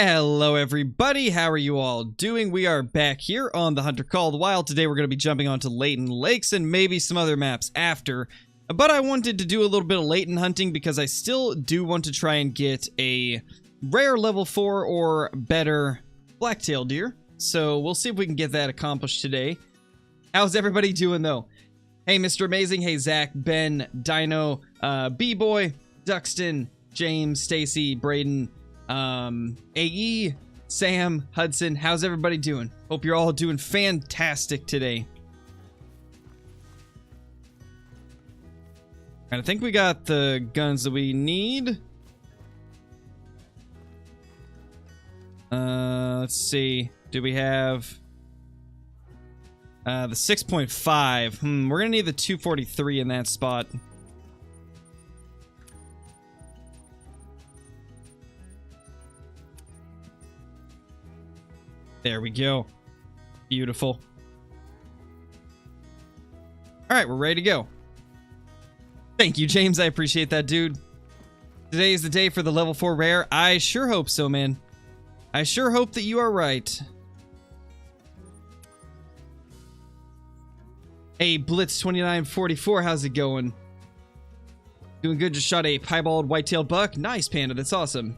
Hello everybody, how are you all doing? We are back here on the Hunter Called Wild. Today we're going to be jumping onto Layton Lakes and maybe some other maps after. But I wanted to do a little bit of Layton hunting because I still do want to try and get a rare level 4 or better blacktail deer. So we'll see if we can get that accomplished today. How's everybody doing though? Hey Mr. Amazing, hey Zach, Ben, Dino, B-Boy, Duxton, James, Stacy, Braden, AE, Sam, Hudson, how's everybody doing? Hope you're all doing fantastic today. And I think we got the guns that we need. Let's see. Do we have the 6.5? We're gonna need the 243 in that spot. There we go. Beautiful. Alright, we're ready to go. Thank you, James. I appreciate that, dude. Today is the day for the level 4 rare. I sure hope so, man. I sure hope that you are right. Hey, Blitz2944, how's it going? Doing good, just shot a piebald white-tailed buck. Nice, Panda, that's awesome.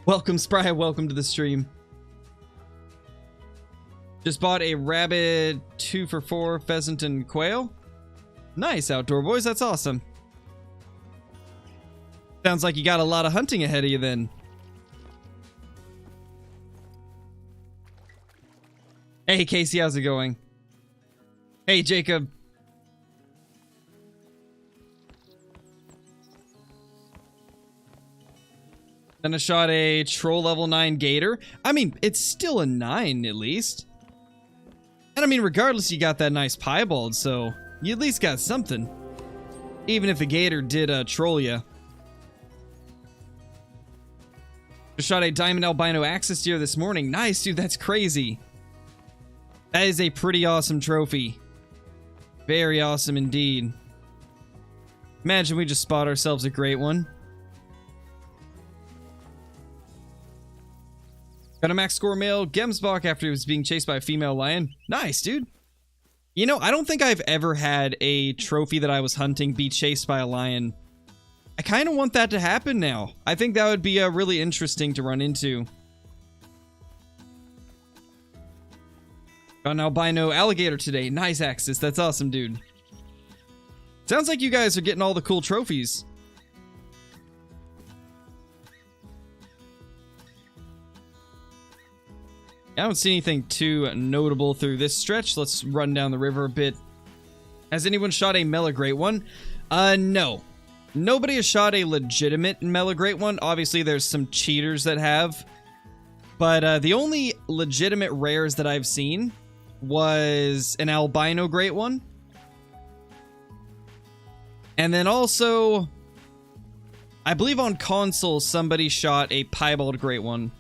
Welcome, Spry, welcome to the stream. Just bought a rabbit 2 for 4 pheasant and quail. Nice, Outdoor Boys, that's awesome. Sounds like you got a lot of hunting ahead of you then. Hey, Casey, how's it going? Hey, Jacob. Then I shot a troll level 9 gator. I mean, it's still a 9 at least. And I mean, regardless, you got that nice piebald, so you at least got something. Even if the gator did troll you. Just shot a diamond albino axis deer this morning. Nice, dude, that's crazy. That is a pretty awesome trophy. Very awesome indeed. Imagine we just spot ourselves a great one. Got a max score male Gemsbach after he was being chased by a female lion. Nice, dude. You know, I don't think I've ever had a trophy that I was hunting be chased by a lion. I kind of want that to happen now. I think that would be really interesting to run into. Got an albino alligator today. Nice, Axis. That's awesome, dude. Sounds like you guys are getting all the cool trophies. I don't see anything too notable through this stretch. Let's run down the river a bit. Has anyone shot a Mela Great One? No. Nobody has shot a legitimate Mela Great One. Obviously, there's some cheaters that have. But the only legitimate rares that I've seen was an albino Great One. And then also, I believe on console, somebody shot a piebald Great One.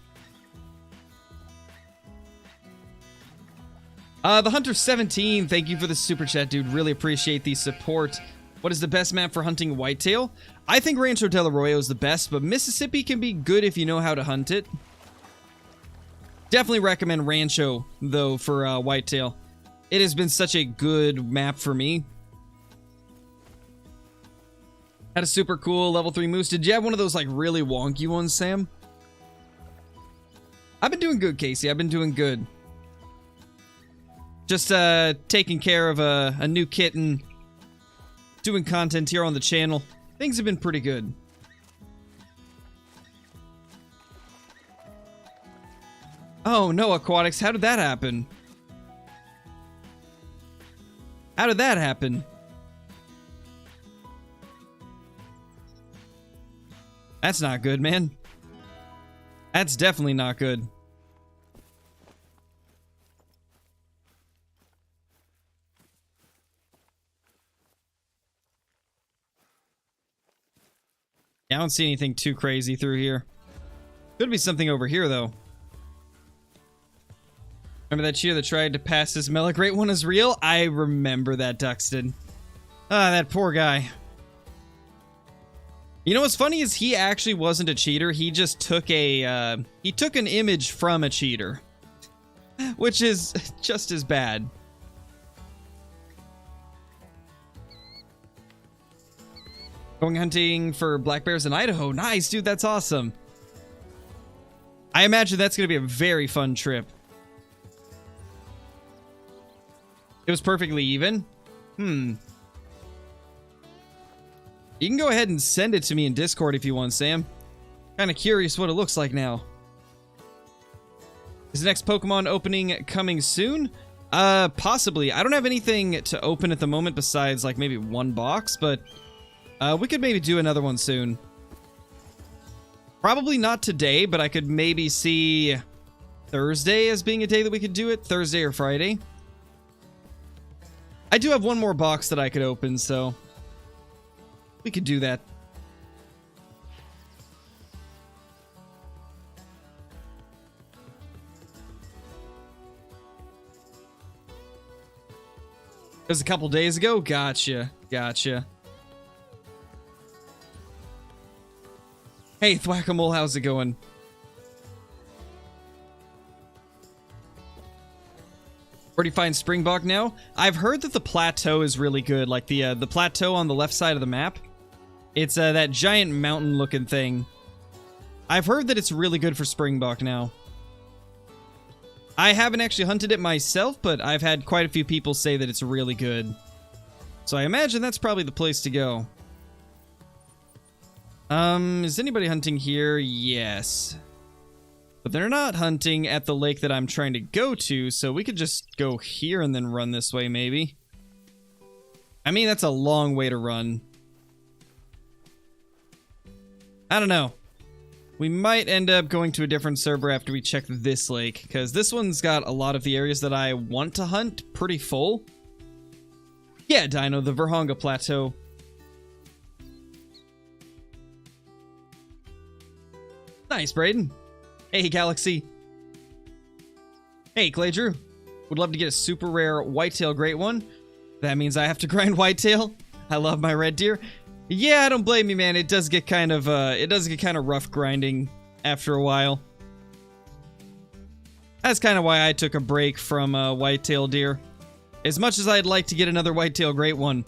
The Hunter 17, thank you for the super chat, dude. Really appreciate the support. What is the best map for hunting whitetail? I think Rancho del Arroyo is the best, but Mississippi can be good if you know how to hunt it. Definitely recommend Rancho, though, for whitetail. It has been such a good map for me. Had a super cool level 3 moose. Did you have one of those, like, really wonky ones, Sam? I've been doing good, Casey. I've been doing good. Just taking care of a new kitten, doing content here on the channel. Things have been pretty good. Oh no, Aquatics, how did that happen? How did that happen? That's not good, man. That's definitely not good. I don't see anything too crazy through here. Could be something over here, though. Remember that cheer that tried to pass this Mela Great One is real? I remember that, Duxton. Ah, that poor guy. You know what's funny is he actually wasn't a cheater. He just took an image from a cheater, which is just as bad. Going hunting for black bears in Idaho. Nice, dude. That's awesome. I imagine that's going to be a very fun trip. It was perfectly even. You can go ahead and send it to me in Discord if you want, Sam. Kind of curious what it looks like now. Is the next Pokemon opening coming soon? Possibly. I don't have anything to open at the moment besides like maybe one box, but we could maybe do another one soon. Probably not today, but I could maybe see Thursday as being a day that we could do it. Thursday or Friday. I do have one more box that I could open, so we could do that. It was a couple days ago? Gotcha. Gotcha. Hey, Thwack-a-Mole, how's it going? Where do you find Springbok now? I've heard that the plateau is really good. Like the plateau on the left side of the map. It's that giant mountain-looking thing. I've heard that it's really good for Springbok now. I haven't actually hunted it myself, but I've had quite a few people say that it's really good. So I imagine that's probably the place to go. Is anybody hunting here? Yes. But they're not hunting at the lake that I'm trying to go to, so we could just go here and then run this way, maybe. I mean, that's a long way to run. I don't know. We might end up going to a different server after we check this lake, because this one's got a lot of the areas that I want to hunt pretty full. Yeah, Dino, the Verhonga Plateau. Nice, Braden. Hey, Galaxy. Hey, Claydrew. Would love to get a super rare whitetail great one. That means I have to grind whitetail. I love my red deer. Yeah, I don't blame you, man. It does get kind of rough grinding after a while. That's kind of why I took a break from whitetail deer. As much as I'd like to get another whitetail great one,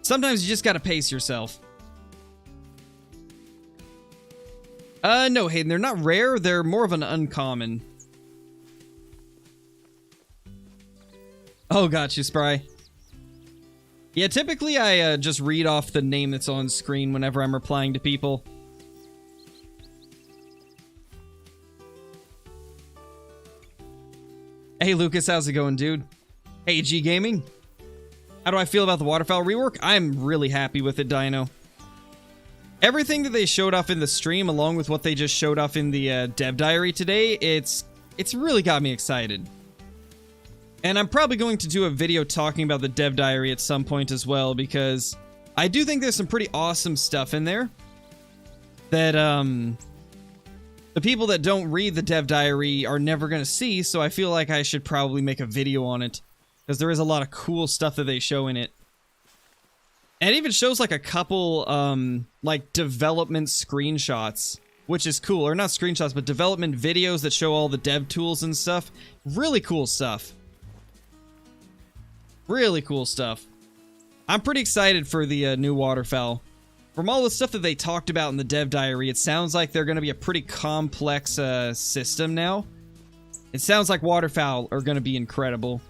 sometimes you just gotta pace yourself. No, Hayden, they're not rare. They're more of an uncommon. Oh, gotcha, Spry. Yeah, typically I just read off the name that's on screen whenever I'm replying to people. Hey, Lucas, how's it going, dude? Hey, G Gaming. How do I feel about the Waterfowl rework? I'm really happy with it, Dino. Everything that they showed off in the stream, along with what they just showed off in the dev diary today, it's really got me excited. And I'm probably going to do a video talking about the dev diary at some point as well, because I do think there's some pretty awesome stuff in there that the people that don't read the dev diary are never going to see, so I feel like I should probably make a video on it, because there is a lot of cool stuff that they show in it. And it even shows like a couple like development screenshots, which is cool. Or not screenshots, but development videos that show all the dev tools and stuff. Really cool stuff. Really cool stuff. I'm pretty excited for the new Waterfowl. From all the stuff that they talked about in the dev diary, it sounds like they're going to be a pretty complex system now. It sounds like Waterfowl are going to be incredible.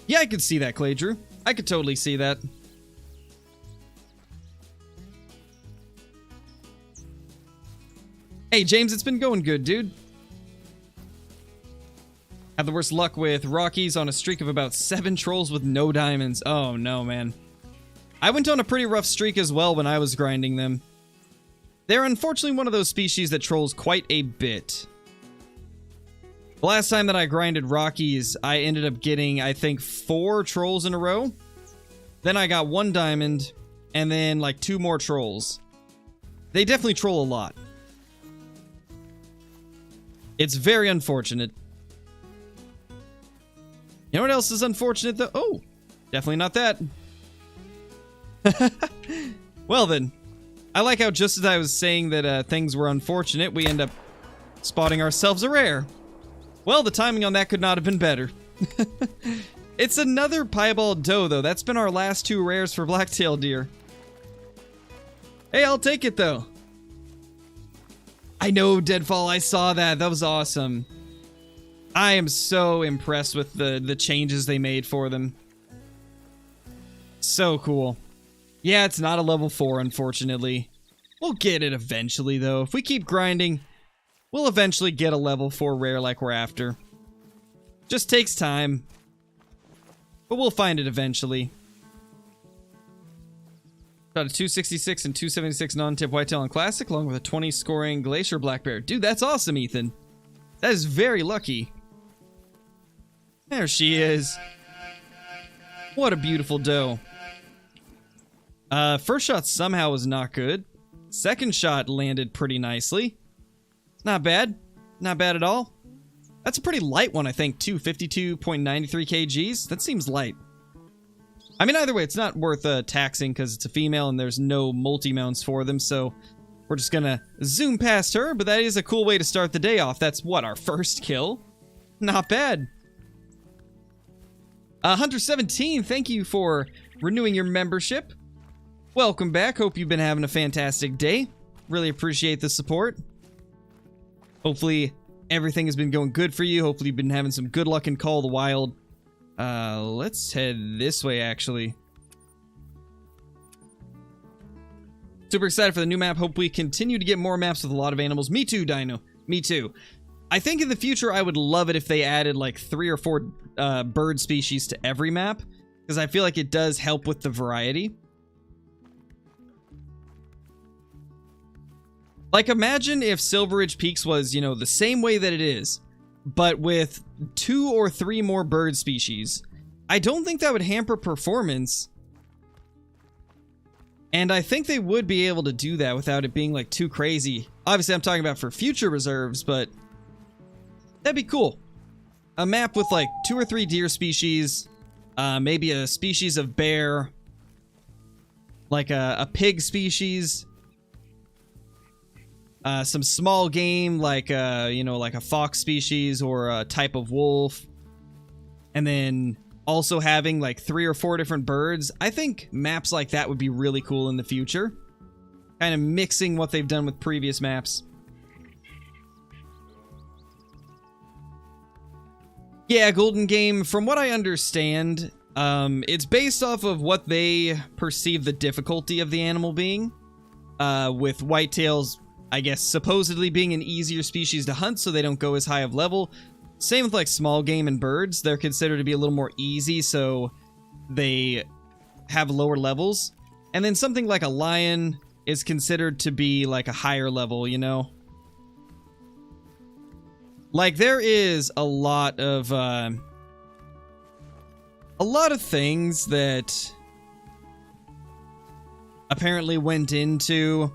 Yeah, I could see that, Claydrew. I could totally see that. Hey, James, it's been going good, dude. Had the worst luck with Rockies on a streak of about 7 trolls with no diamonds. Oh, no, man. I went on a pretty rough streak as well when I was grinding them. They're unfortunately one of those species that trolls quite a bit. The last time that I grinded Rockies, I ended up getting, I think, 4 trolls in a row. Then I got 1 diamond, and then, like, 2 more trolls. They definitely troll a lot. It's very unfortunate. You know what else is unfortunate, though? Oh, definitely not that. Well, then. I like how just as I was saying that things were unfortunate, we end up spotting ourselves a rare. Well, the timing on that could not have been better. It's another piebald doe, though. That's been our last 2 rares for black-tailed deer. Hey, I'll take it, though. I know, Deadfall, I saw that. That was awesome. I am so impressed with the changes they made for them. So cool. Yeah, it's not a level 4, unfortunately. We'll get it eventually, though. If we keep grinding, we'll eventually get a level 4 rare like we're after. Just takes time. But we'll find it eventually. Got a 266 and 276 non-tip whitetail on classic, along with a 20 scoring glacier black bear. Dude, that's awesome, Ethan. That is very lucky. There she is. What a beautiful doe. First shot somehow was not good. Second shot landed pretty nicely. Not bad. Not bad at all. That's a pretty light one, I think, too. 52.93 kgs. That seems light. I mean, either way, it's not worth taxing because it's a female and there's no multi-mounts for them, so we're just gonna zoom past her, but that is a cool way to start the day off. That's, what, our first kill? Not bad. Hunter17, thank you for renewing your membership. Welcome back. Hope you've been having a fantastic day. Really appreciate the support. Hopefully everything has been going good for you. Hopefully you've been having some good luck in Call of the Wild. Let's head this way, actually. Super excited for the new map. Hope we continue to get more maps with a lot of animals. Me too, Dino. Me too. I think in the future I would love it if they added like 3 or 4 bird species to every map, because I feel like it does help with the variety. Like, imagine if Silver Ridge Peaks was, you know, the same way that it is, but with 2 or 3 more bird species. I don't think that would hamper performance. And I think they would be able to do that without it being, like, too crazy. Obviously, I'm talking about for future reserves, but that'd be cool. A map with, like, 2 or 3 deer species, maybe a species of bear, like a pig species, some small game, like, you know, like a fox species or a type of wolf. And then also having like 3 or 4 different birds. I think maps like that would be really cool in the future. Kind of mixing what they've done with previous maps. Yeah, Golden Game, from what I understand, it's based off of what they perceive the difficulty of the animal being. With whitetails, I guess, supposedly being an easier species to hunt so they don't go as high of level. Same with like small game and birds. They're considered to be a little more easy, so they have lower levels. And then something like a lion is considered to be like a higher level, you know? Like, there is a lot of things that apparently went into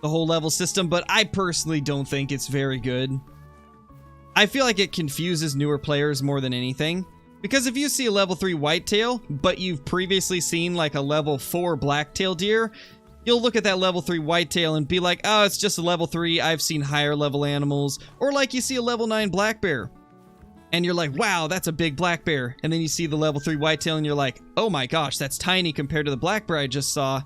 the whole level system, but I personally don't think it's very good. I feel like it confuses newer players more than anything. Because if you see a level 3 whitetail, but you've previously seen like a level 4 blacktail deer, you'll look at that level 3 whitetail and be like, oh, it's just a level 3, I've seen higher level animals. Or like you see a level 9 black bear, and you're like, wow, that's a big black bear. And then you see the level 3 whitetail and you're like, oh my gosh, that's tiny compared to the black bear I just saw.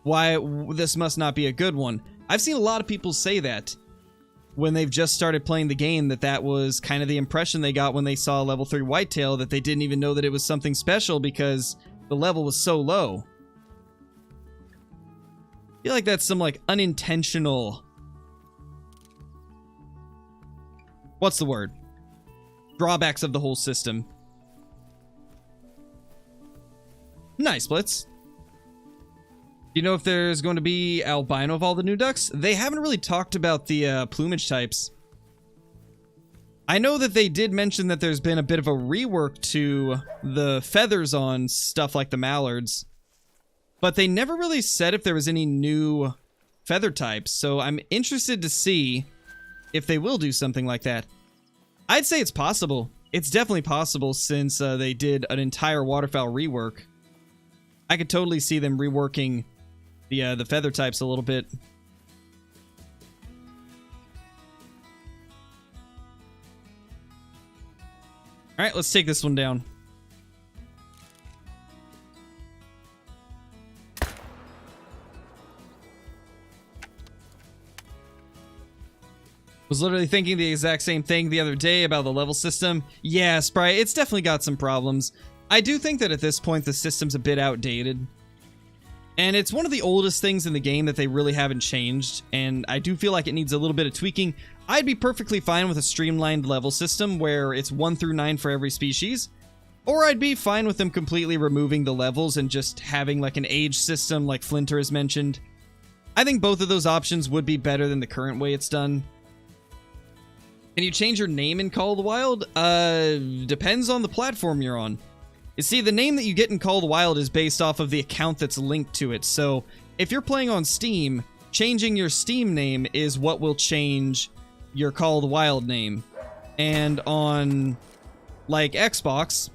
Why, this must not be a good one. I've seen a lot of people say that when they've just started playing the game, that was kind of the impression they got when they saw a level 3 whitetail, that they didn't even know that it was something special because the level was so low. I feel like that's some like unintentional... What's the word? Drawbacks of the whole system. Nice, Blitz. Do you know if there's going to be albino of all the new ducks? They haven't really talked about the plumage types. I know that they did mention that there's been a bit of a rework to the feathers on stuff like the mallards, but they never really said if there was any new feather types, so I'm interested to see if they will do something like that. I'd say it's possible. it's definitely possible since they did an entire Waterfowl rework. I could totally see them reworking the feather types a little bit. All right, let's take this one down. Was literally thinking the exact same thing the other day about the level system. Yeah, Sprite, it's definitely got some problems. I do think that at this point the system's a bit outdated. And it's one of the oldest things in the game that they really haven't changed, and I do feel like it needs a little bit of tweaking. I'd be perfectly fine with a streamlined level system where it's 1 through 9 for every species, or I'd be fine with them completely removing the levels and just having like an age system like Flinter has mentioned. I think both of those options would be better than the current way it's done. Can you change your name in Call of the Wild? Depends on the platform you're on. You see, the name that you get in Call of the Wild is based off of the account that's linked to it. So, if you're playing on Steam, changing your Steam name is what will change your Call of the Wild name. And on, like, Xbox,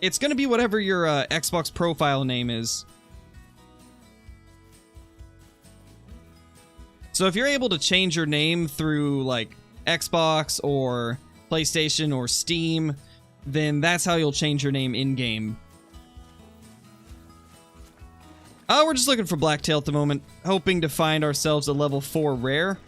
it's going to be whatever your Xbox profile name is. So, if you're able to change your name through, like, Xbox or PlayStation or Steam, then that's how you'll change your name in-game. We're just looking for Blacktail at the moment, hoping to find ourselves a level 4 rare.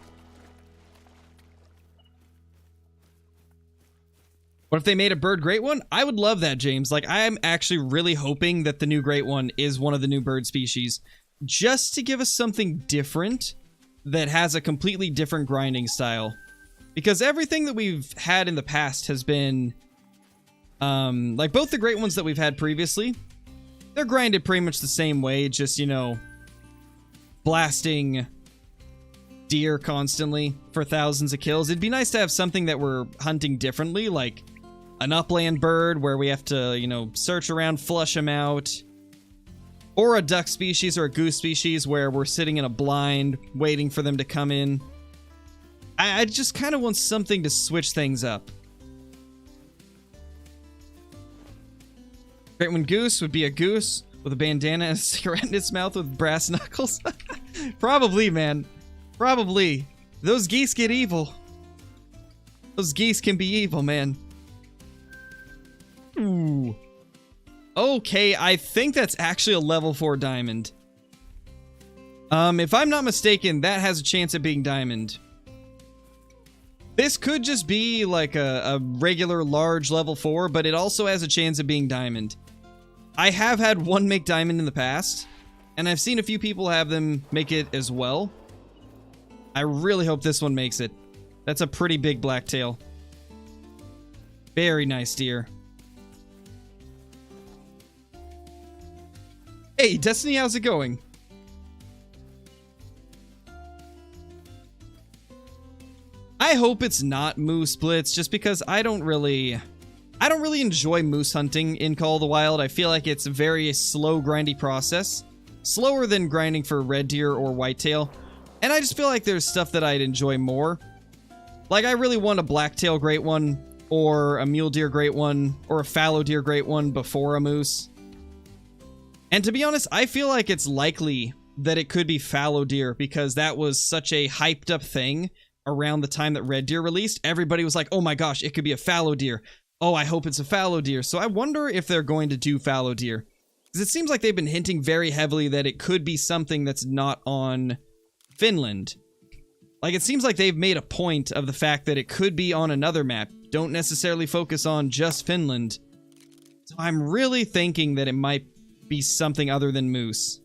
What if they made a bird great one? I would love that, James. Like, I'm actually really hoping that the new great one is one of the new bird species, just to give us something different that has a completely different grinding style. Because everything that we've had in the past has been, like both the great ones that we've had previously, they're grinded pretty much the same way, just, you know, blasting deer constantly for thousands of kills. It'd be nice to have something that we're hunting differently, like an upland bird where we have to, you know, search around, flush them out. Or a duck species or a goose species where we're sitting in a blind, waiting for them to come in. I just kind of want something to switch things up. Great one goose would be a goose with a bandana and a cigarette in its mouth with brass knuckles. Probably, man. Probably. Those geese get evil. Those geese can be evil, man. Ooh. Okay, I think that's actually a level 4 diamond. If I'm not mistaken, that has a chance at being diamond. This could just be like a regular large level 4, but it also has a chance of being diamond. I have had one make diamond in the past, and I've seen a few people have them make it as well. I really hope this one makes it. That's a pretty big blacktail. Very nice deer. Hey, Destiny, how's it going? I hope it's not moose blitz, just because I don't really enjoy moose hunting in Call of the Wild. I feel like it's a very slow, grindy process. Slower than grinding for red deer or whitetail. And I just feel like there's stuff that I'd enjoy more. Like, I really want a blacktail great one, or a mule deer great one, or a fallow deer great one before a moose. And to be honest, I feel like it's likely that it could be fallow deer, because that was such a hyped up thing around the time that red deer released. Everybody was like, oh my gosh, it could be a fallow deer. Oh, I hope it's a fallow deer. So I wonder if they're going to do fallow deer. Because it seems like they've been hinting very heavily that it could be something that's not on Finland. Like, it seems like they've made a point of the fact that it could be on another map. Don't necessarily focus on just Finland. So I'm really thinking that it might be something other than moose.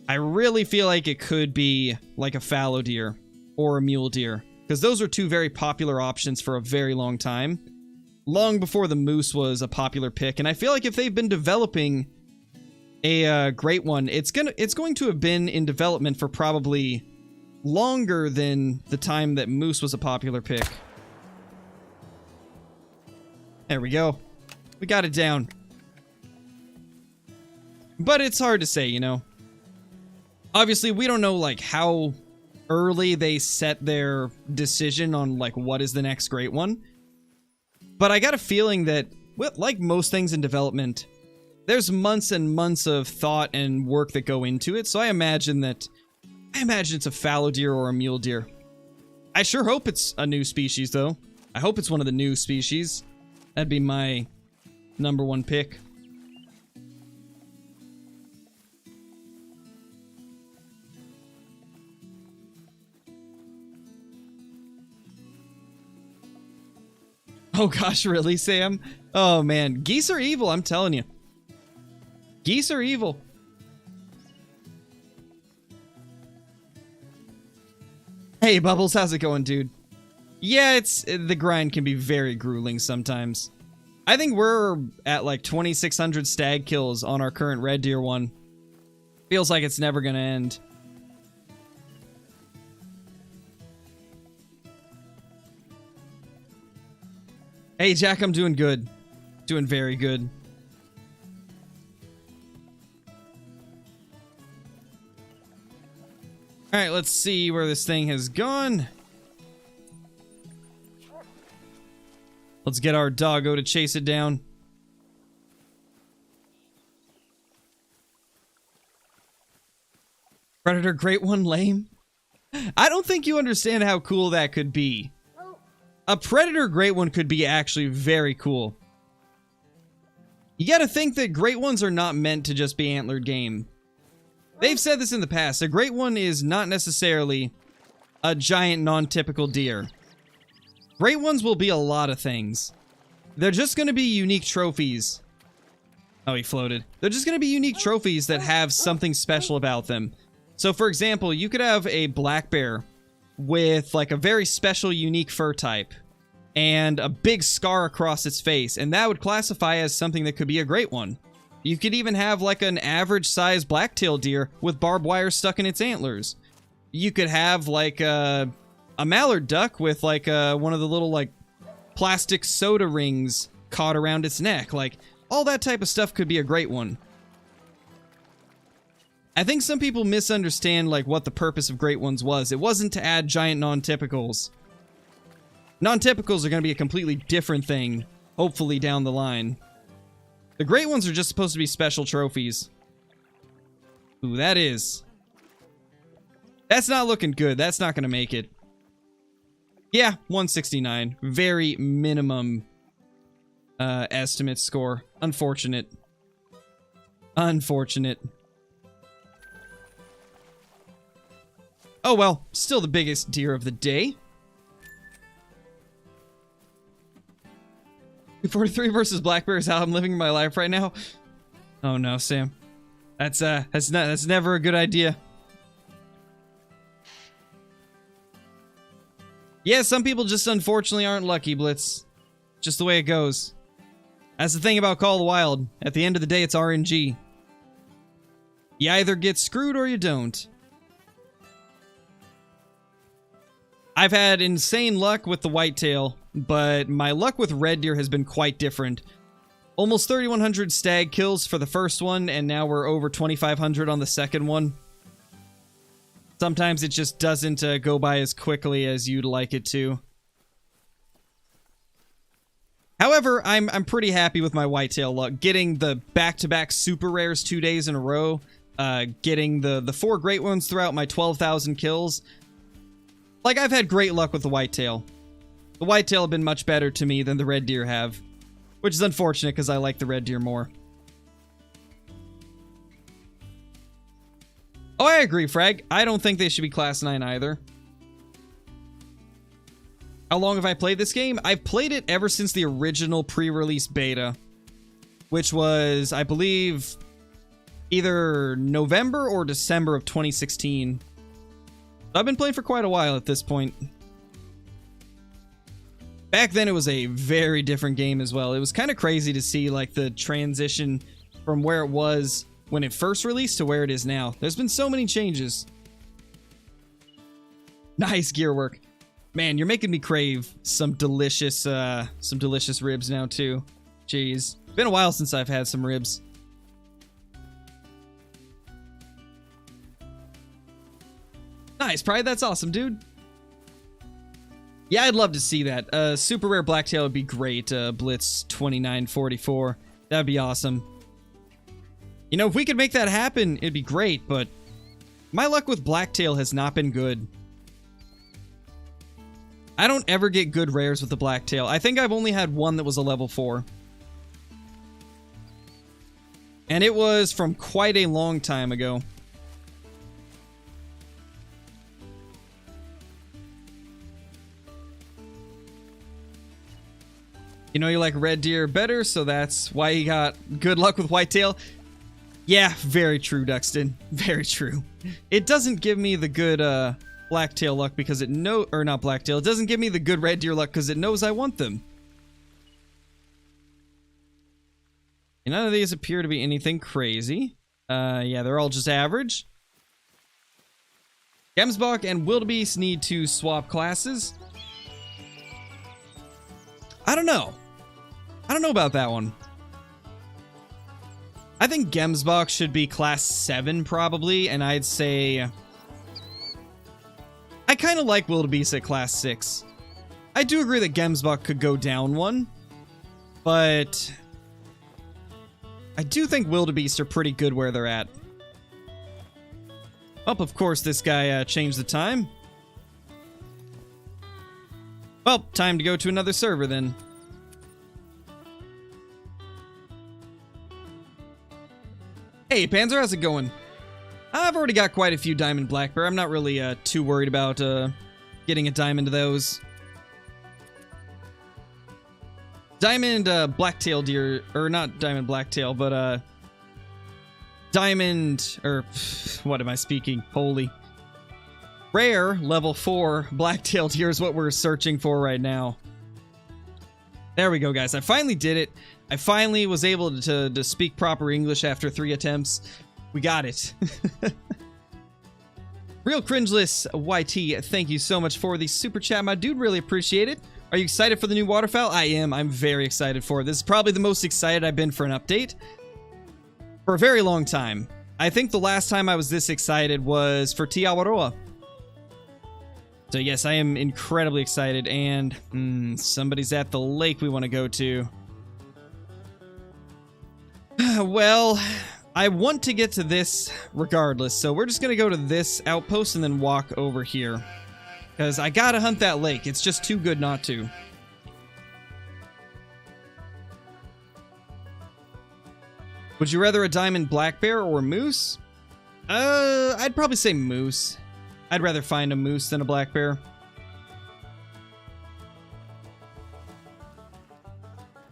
I really feel like it could be like a fallow deer or a mule deer, because those are two very popular options for a very long time, long before the moose was a popular pick. And I feel like if they've been developing a great one, it's going to have been in development for probably longer than the time that moose was a popular pick. There we go. We got it down. But it's hard to say, you know. Obviously, we don't know, like, how early they set their decision on like what is the next great one. But I got a feeling that, well, like most things in development, there's months and months of thought and work that go into it. So I imagine it's a fallow deer or a mule deer. I sure hope it's a new species, though. I hope it's one of the new species. That'd be my #1 pick. Oh gosh, really, Sam? Oh man, geese are evil, I'm telling you. Geese are evil. Hey Bubbles, how's it going, dude? Yeah, the grind can be very grueling sometimes. I think we're at like 2,600 stag kills on our current red deer one. Feels like it's never gonna end. Hey Jack, I'm doing good. Doing very good. Alright, let's see where this thing has gone. Let's get our doggo to chase it down. Predator Great One lame? I don't think you understand how cool that could be. A Predator Great One could be actually very cool. You gotta think that Great Ones are not meant to just be antlered game. They've said this in the past. A Great One is not necessarily a giant non-typical deer. Great Ones will be a lot of things. They're just gonna be unique trophies. Oh, he floated. They're just gonna be unique trophies that have something special about them. So for example, you could have a black bear with like a very special unique fur type and a big scar across its face, and that would classify as something that could be a Great One. You could even have like an average sized black-tailed deer with barbed wire stuck in its antlers. You could have like a mallard duck with like one of the little like plastic soda rings caught around its neck. Like all that type of stuff could be a Great One. I think some people misunderstand like what the purpose of Great Ones was. It wasn't to add giant non-typicals. Non-typicals are going to be a completely different thing, hopefully down the line. The Great Ones are just supposed to be special trophies. Ooh, that is. That's not looking good. That's not going to make it. Yeah, 169. Very minimum estimate score. Unfortunate. Unfortunate. Oh well, still the biggest deer of the day. 43 versus black bear is how I'm living my life right now. Oh no, Sam. That's never a good idea. Yeah, some people just unfortunately aren't lucky, Blitz. Just the way it goes. That's the thing about Call of the Wild. At the end of the day, it's RNG. You either get screwed or you don't. I've had insane luck with the whitetail, but my luck with red deer has been quite different. Almost 3,100 stag kills for the first one, and now we're over 2,500 on the second one. Sometimes it just doesn't go by as quickly as you'd like it to. However, I'm pretty happy with my whitetail luck. Getting the back-to-back super rares 2 days in a row, getting the 4 great ones throughout my 12,000 kills. Like, I've had great luck with the whitetail. The whitetail have been much better to me than the red deer have. Which is unfortunate, because I like the red deer more. Oh, I agree, Frag. I don't think they should be Class 9 either. How long have I played this game? I've played it ever since the original pre-release beta. Which was, I believe, either November or December of 2016. I've been playing for quite a while at this point. Back then, it was a very different game as well. It was kind of crazy to see like the transition from where it was when it first released to where it is now. There's been so many changes. Nice gear work. Man, you're making me crave some delicious ribs now too. Jeez. Been a while since I've had some ribs. Nice, Pride. That's awesome, dude. Yeah, I'd love to see that. Super rare blacktail would be great. Blitz 2944. That'd be awesome. You know, if we could make that happen, it'd be great, but my luck with blacktail has not been good. I don't ever get good rares with the blacktail. I think I've only had one that was a level 4. And it was from quite a long time ago. You know you like red deer better, so that's why you got good luck with whitetail. Yeah, very true, Duxton. Very true. It doesn't give me the good blacktail luck because it or not blacktail. It doesn't give me the good red deer luck because it knows I want them. And none of these appear to be anything crazy. Yeah, they're all just average. Gemsbach and Wildebeest need to swap classes. I don't know. I don't know about that one. I think Gemsbach should be class 7 probably, and I'd say I kind of like Wildebeest at class 6. I do agree that Gemsbach could go down one, but I do think Wildebeest are pretty good where they're at. Well, of course, this guy changed the time. Well, time to go to another server then. Hey, Panzer, how's it going? I've already got quite a few diamond black bear. I'm not really too worried about getting a diamond of those. Diamond blacktail deer, or not diamond blacktail, but diamond, or what am I speaking? Holy. Rare level 4 blacktail deer is what we're searching for right now. There we go, guys. I finally did it. I finally was able to speak proper English after 3 attempts. We got it. Real Cringeless YT, thank you so much for the super chat, my dude. Really appreciate it. Are you excited for the new Waterfowl? I am. I'm very excited for it. This is probably the most excited I've been for an update for a very long time. I think the last time I was this excited was for Te Awaroa. So yes, I am incredibly excited, and somebody's at the lake we want to go to. Well, I want to get to this regardless, so we're just going to go to this outpost and then walk over here. Because I gotta hunt that lake. It's just too good not to. Would you rather a diamond black bear or a moose? I'd probably say moose. I'd rather find a moose than a black bear.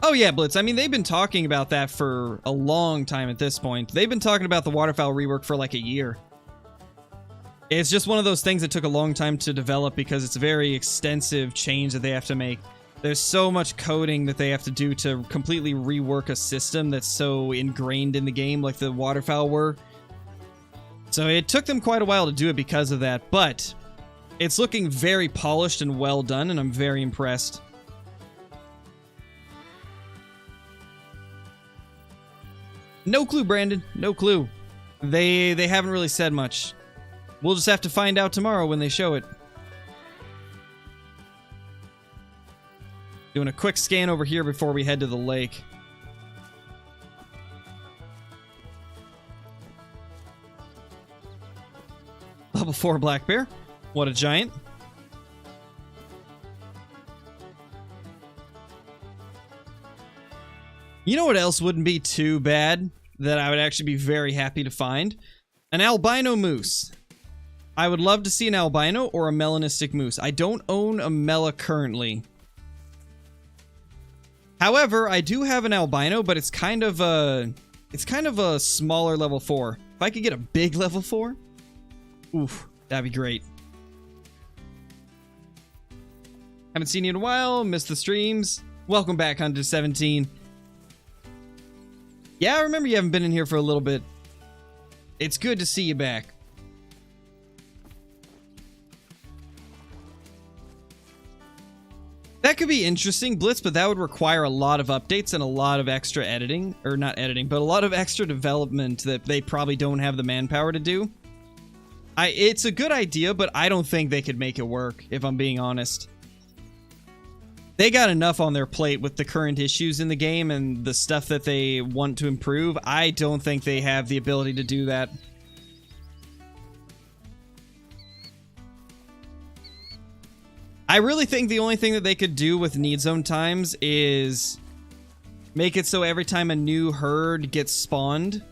Oh yeah, Blitz. I mean, they've been talking about that for a long time at this point. They've been talking about the Waterfowl rework for like a year. It's just one of those things that took a long time to develop because it's a very extensive change that they have to make. There's so much coding that they have to do to completely rework a system that's so ingrained in the game like the Waterfowl were. So it took them quite a while to do it because of that, but it's looking very polished and well done, and I'm very impressed. No clue, Brandon. No clue. They haven't really said much. We'll just have to find out tomorrow when they show it. Doing a quick scan over here before we head to the lake. Level 4 black bear. What a giant. You know what else wouldn't be too bad that I would actually be very happy to find? An albino moose. I would love to see an albino or a melanistic moose. I don't own a mela currently. However, I do have an albino, but it's kind of a smaller level 4. If I could get a big level 4, oof, that'd be great. Haven't seen you in a while, missed the streams. Welcome back, Hunter 17. Yeah, I remember you haven't been in here for a little bit. It's good to see you back. That could be interesting, Blitz, but that would require a lot of updates and a lot of extra editing. Or not editing, but a lot of extra development that they probably don't have the manpower to do. It's a good idea, but I don't think they could make it work, if I'm being honest. They got enough on their plate with the current issues in the game and the stuff that they want to improve. I don't think they have the ability to do that. I really think the only thing that they could do with need zone times is make it so every time a new herd gets spawned,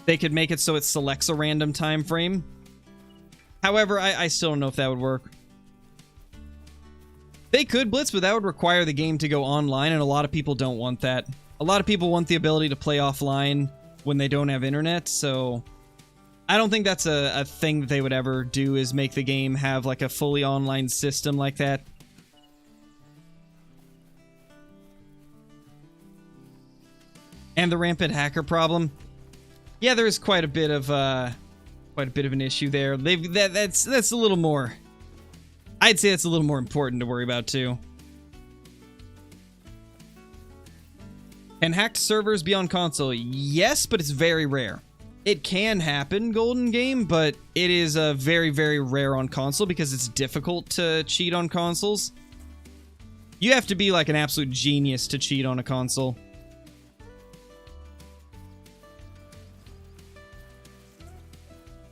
they could make it so it selects a random time frame. However, I still don't know if that would work. They could blitz, but that would require the game to go online, and a lot of people don't want that. A lot of people want the ability to play offline when they don't have internet, so I don't think that's a thing that they would ever do, is make the game have like a fully online system like that. And the rampant hacker problem. Yeah, there is quite a bit of an issue there. That's a little more. I'd say that's a little more important to worry about too. Can hacked servers be on console? Yes, but it's very rare. It can happen, Golden Game, but it is very, very rare on console because it's difficult to cheat on consoles. You have to be like an absolute genius to cheat on a console.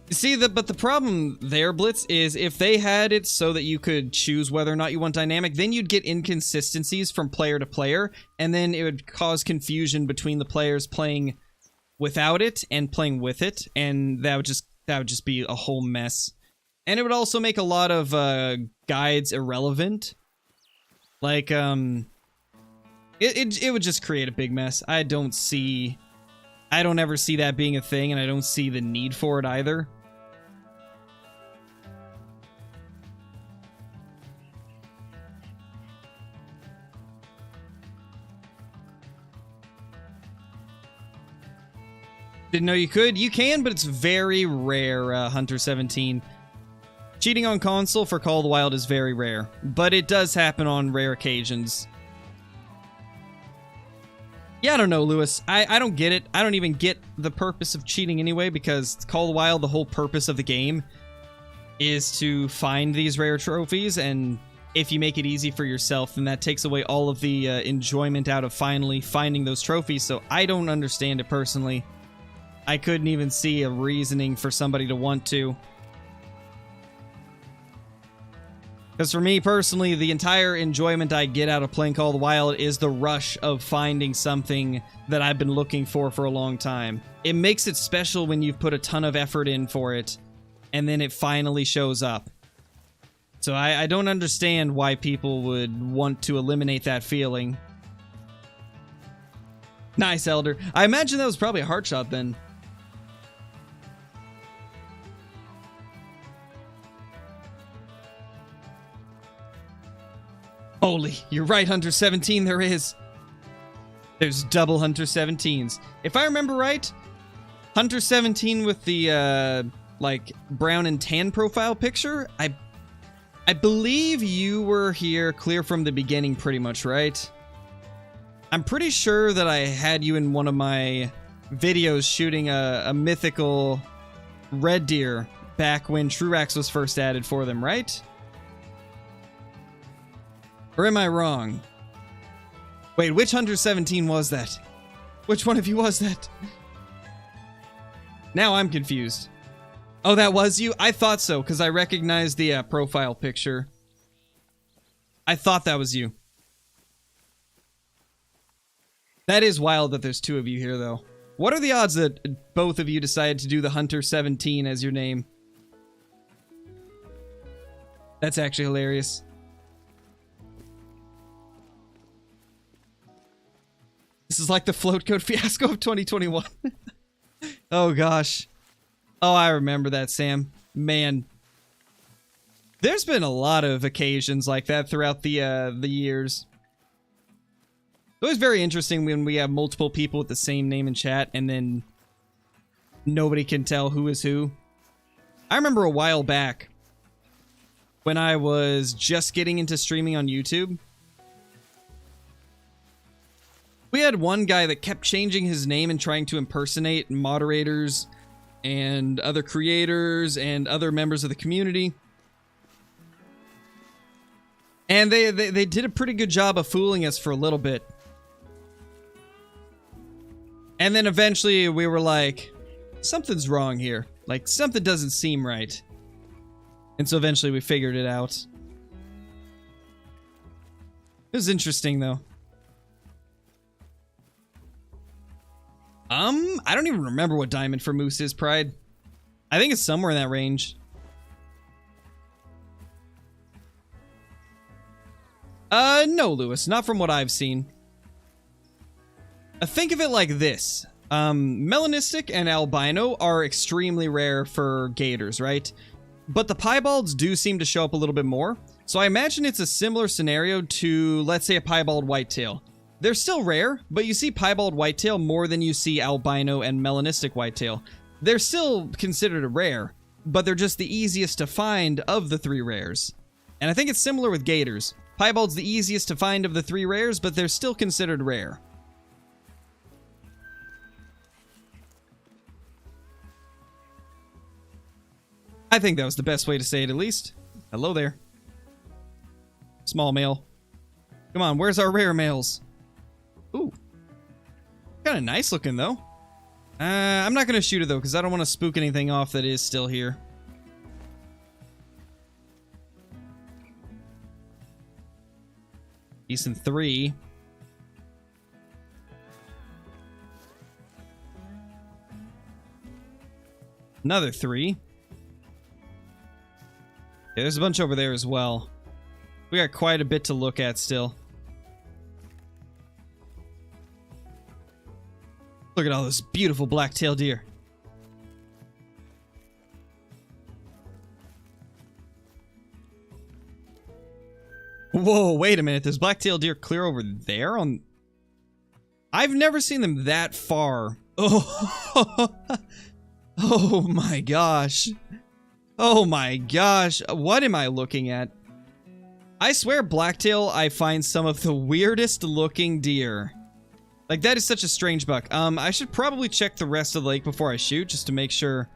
See, but the problem there, Blitz, is if they had it so that you could choose whether or not you want dynamic, then you'd get inconsistencies from player to player, and then it would cause confusion between the players playing without it and playing with it, and that would just be a whole mess. And it would also make a lot of guides irrelevant. Like, it would just create a big mess. I don't ever see that being a thing, and I don't see the need for it either. Didn't know you could. You can, but it's very rare, Hunter 17. Cheating on console for Call of the Wild is very rare, but it does happen on rare occasions. Yeah, I don't know, Lewis. I don't get it. I don't even get the purpose of cheating anyway, because Call of the Wild, the whole purpose of the game is to find these rare trophies, and if you make it easy for yourself, then that takes away all of the enjoyment out of finally finding those trophies, so I don't understand it personally. I couldn't even see a reasoning for somebody to want to. Because for me personally, the entire enjoyment I get out of playing Call of the Wild is the rush of finding something that I've been looking for a long time. It makes it special when you've put a ton of effort in for it, and then it finally shows up. So I don't understand why people would want to eliminate that feeling. Nice, Elder. I imagine that was probably a heart shot then. Holy, you're right, Hunter 17, there is. There's double Hunter 17s. If I remember right, Hunter 17 with the, like, brown and tan profile picture, I believe you were here clear from the beginning pretty much, right? I'm pretty sure that I had you in one of my videos shooting a mythical red deer back when Truax was first added for them, right? Or am I wrong? Wait, which Hunter 17 was that? Which one of you was that? Now I'm confused. Oh, that was you? I thought so, because I recognized the profile picture. I thought that was you. That is wild that there's two of you here, though. What are the odds that both of you decided to do the Hunter 17 as your name? That's actually hilarious. This is like the float code fiasco of 2021. Oh, gosh. Oh, I remember that, Sam. Man. There's been a lot of occasions like that throughout the years. It's always very interesting when we have multiple people with the same name in chat and then nobody can tell who is who. I remember a while back when I was just getting into streaming on YouTube. We had one guy that kept changing his name and trying to impersonate moderators and other creators and other members of the community. And they did a pretty good job of fooling us for a little bit. And then eventually we were like, something's wrong here. Like, something doesn't seem right. And so eventually we figured it out. It was interesting, though. I don't even remember what diamond for moose is, Pride. I think it's somewhere in that range. No, Lewis, not from what I've seen. Think of it like this. Melanistic and albino are extremely rare for gators, right? But the piebalds do seem to show up a little bit more. So I imagine it's a similar scenario to, let's say, a piebald whitetail. They're still rare, but you see piebald whitetail more than you see albino and melanistic whitetail. They're still considered a rare, but they're just the easiest to find of the 3 rares. And I think it's similar with gators. Piebald's the easiest to find of the 3 rares, but they're still considered rare. I think that was the best way to say it, at least. Hello there. Small male. Come on, where's our rare males? Ooh. Kind of nice looking, though. I'm not going to shoot it, though, because I don't want to spook anything off that is still here. Decent 3. Another 3. Yeah, there's a bunch over there as well. We got quite a bit to look at still. Look at all those beautiful black-tailed deer. Whoa, wait a minute. There's black-tailed deer clear over there on... I've never seen them that far. Oh, oh my gosh. Oh my gosh. What am I looking at? I swear blacktail, I find some of the weirdest looking deer. Like, that is such a strange buck. I should probably check the rest of the lake before I shoot, just to make sure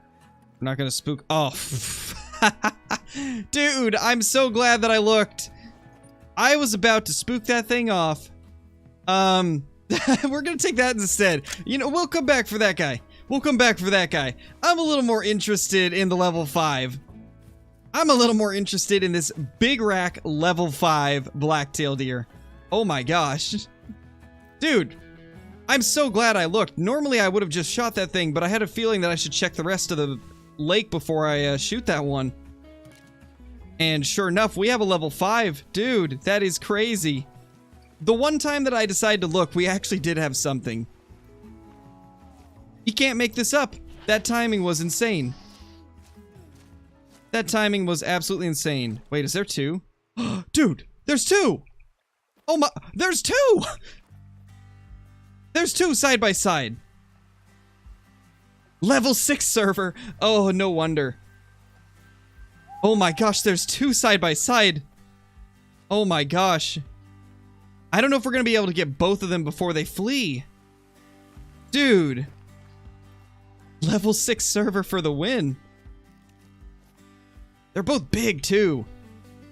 I'm not gonna spook. Oh. Dude, I'm so glad that I looked. I was about to spook that thing off. We're gonna take that instead. You know, we'll come back for that guy. We'll come back for that guy. I'm a little more interested in the level 5. I'm a little more interested in this big rack level 5 black-tailed deer. Oh my gosh. Dude, I'm so glad I looked. Normally I would have just shot that thing, but I had a feeling that I should check the rest of the lake before I shoot that one. And sure enough, we have a level 5. Dude, that is crazy. The one time that I decided to look, we actually did have something. You can't make this up. That timing was insane. That timing was absolutely insane. Wait, is there 2? Dude, there's 2! Oh my, there's 2! There's 2 side by side. Level 6 server. Oh, no wonder. Oh my gosh, there's 2 side by side. Oh my gosh. I don't know if we're gonna be able to get both of them before they flee. Dude. Level 6 server for the win. They're both big, too.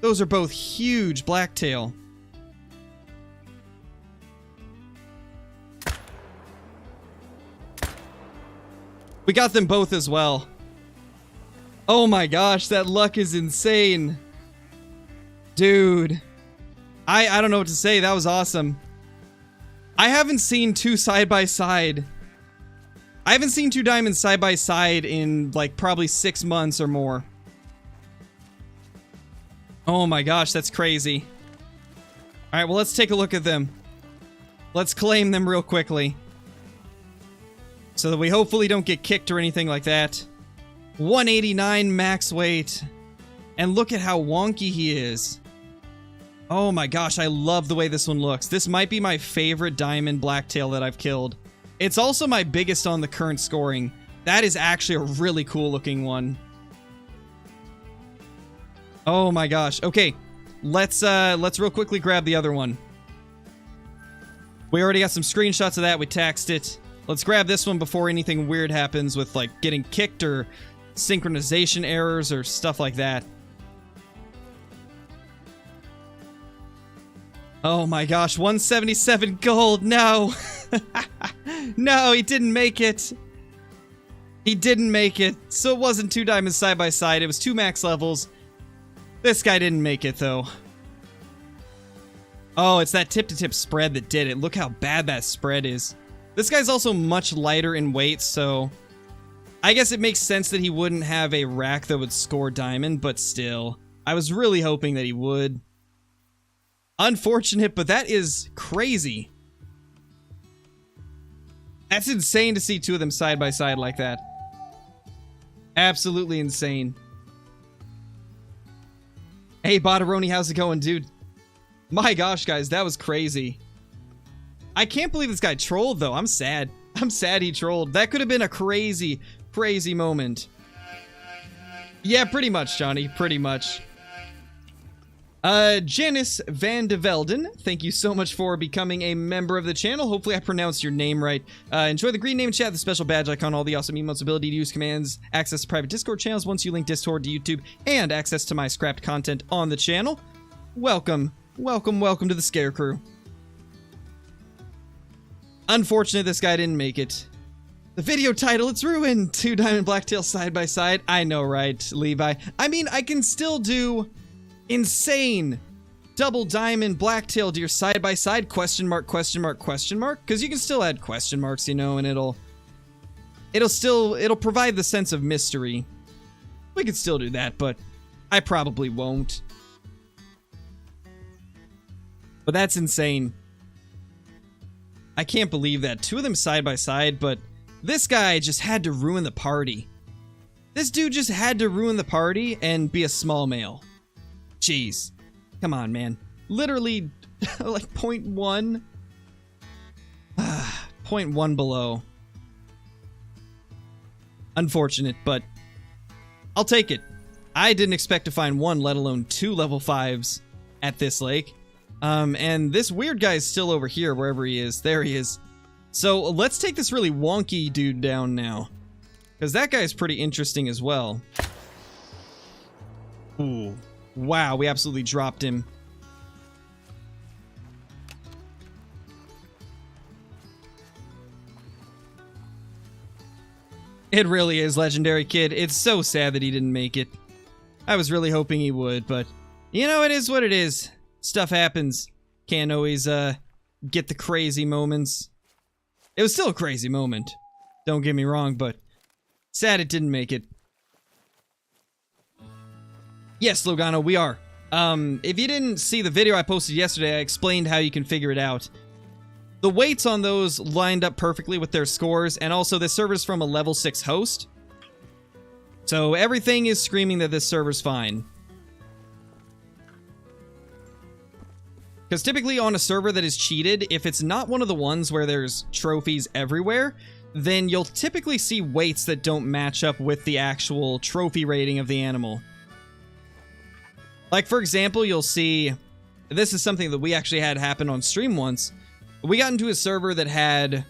Those are both huge blacktail. We got them both as well. Oh my gosh, that luck is insane. Dude. I don't know what to say. That was awesome. I haven't seen 2 side by side. I haven't seen 2 diamonds side by side in like probably 6 months or more. Oh my gosh, that's crazy. Alright, well, let's take a look at them. Let's claim them real quickly. So that we hopefully don't get kicked or anything like that. 189 max weight. And look at how wonky he is. Oh my gosh, I love the way this one looks. This might be my favorite diamond blacktail that I've killed. It's also my biggest on the current scoring. That is actually a really cool looking one. Oh my gosh. Okay, let's real quickly grab the other one. We already got some screenshots of that. We taxed it. Let's grab this one before anything weird happens with, like, getting kicked or synchronization errors or stuff like that. Oh my gosh, 177 gold, no! No, he didn't make it! He didn't make it, so it wasn't 2 diamonds side by side, it was 2 max levels. This guy didn't make it, though. Oh, it's that tip-to-tip spread that did it. Look how bad that spread is. This guy's also much lighter in weight, so I guess it makes sense that he wouldn't have a rack that would score diamond, but still. I was really hoping that he would. Unfortunate, but that is crazy. That's insane to see 2 of them side by side like that. Absolutely insane. Hey, Botaroni, how's it going, dude? My gosh, guys, that was crazy. I can't believe this guy trolled, though. I'm sad. I'm sad he trolled. That could have been a crazy, crazy moment. Yeah, pretty much, Johnny. Pretty much. Janice Van de Velden, thank you so much for becoming a member of the channel. Hopefully I pronounced your name right. Enjoy the green name chat, the special badge icon, all the awesome emotes, ability to use commands, access to private Discord channels once you link Discord to YouTube, and access to my scrapped content on the channel. Welcome, welcome, welcome to the Scare Crew. Unfortunate this guy didn't make it. The video title, it's ruined. 2 diamond blacktail side by side. I know, right, Levi? I mean, I can still do insane double diamond blacktail deer side by side, question mark, question mark, question mark, because you can still add question marks, you know, and it'll provide the sense of mystery. We could still do that, but I probably won't. But that's insane. I can't believe that 2 of them side by side, but this guy just had to ruin the party. This dude just had to ruin the party and be a small male. Jeez. Come on, man. Literally, like, 0.1. 0.1 below. Unfortunate, but I'll take it. I didn't expect to find 1, let alone 2 level 5s at this lake. And this weird guy is still over here, wherever he is. There he is. So let's take this really wonky dude down now, because that guy's pretty interesting as well. Ooh. Wow, we absolutely dropped him. It really is, Legendary Kid. It's so sad that he didn't make it. I was really hoping he would, but you know, it is what it is. Stuff happens. Can't always get the crazy moments. It was still a crazy moment. Don't get me wrong, but sad it didn't make it. Yes, Logano, we are. If you didn't see the video I posted yesterday, I explained how you can figure it out. The weights on those lined up perfectly with their scores, and also this server's from a level 6 host. So everything is screaming that this server's fine. Because typically on a server that is cheated, if it's not one of the ones where there's trophies everywhere, then you'll typically see weights that don't match up with the actual trophy rating of the animal. Like, for example, you'll see, this is something that we actually had happen on stream once. We got into a server that had,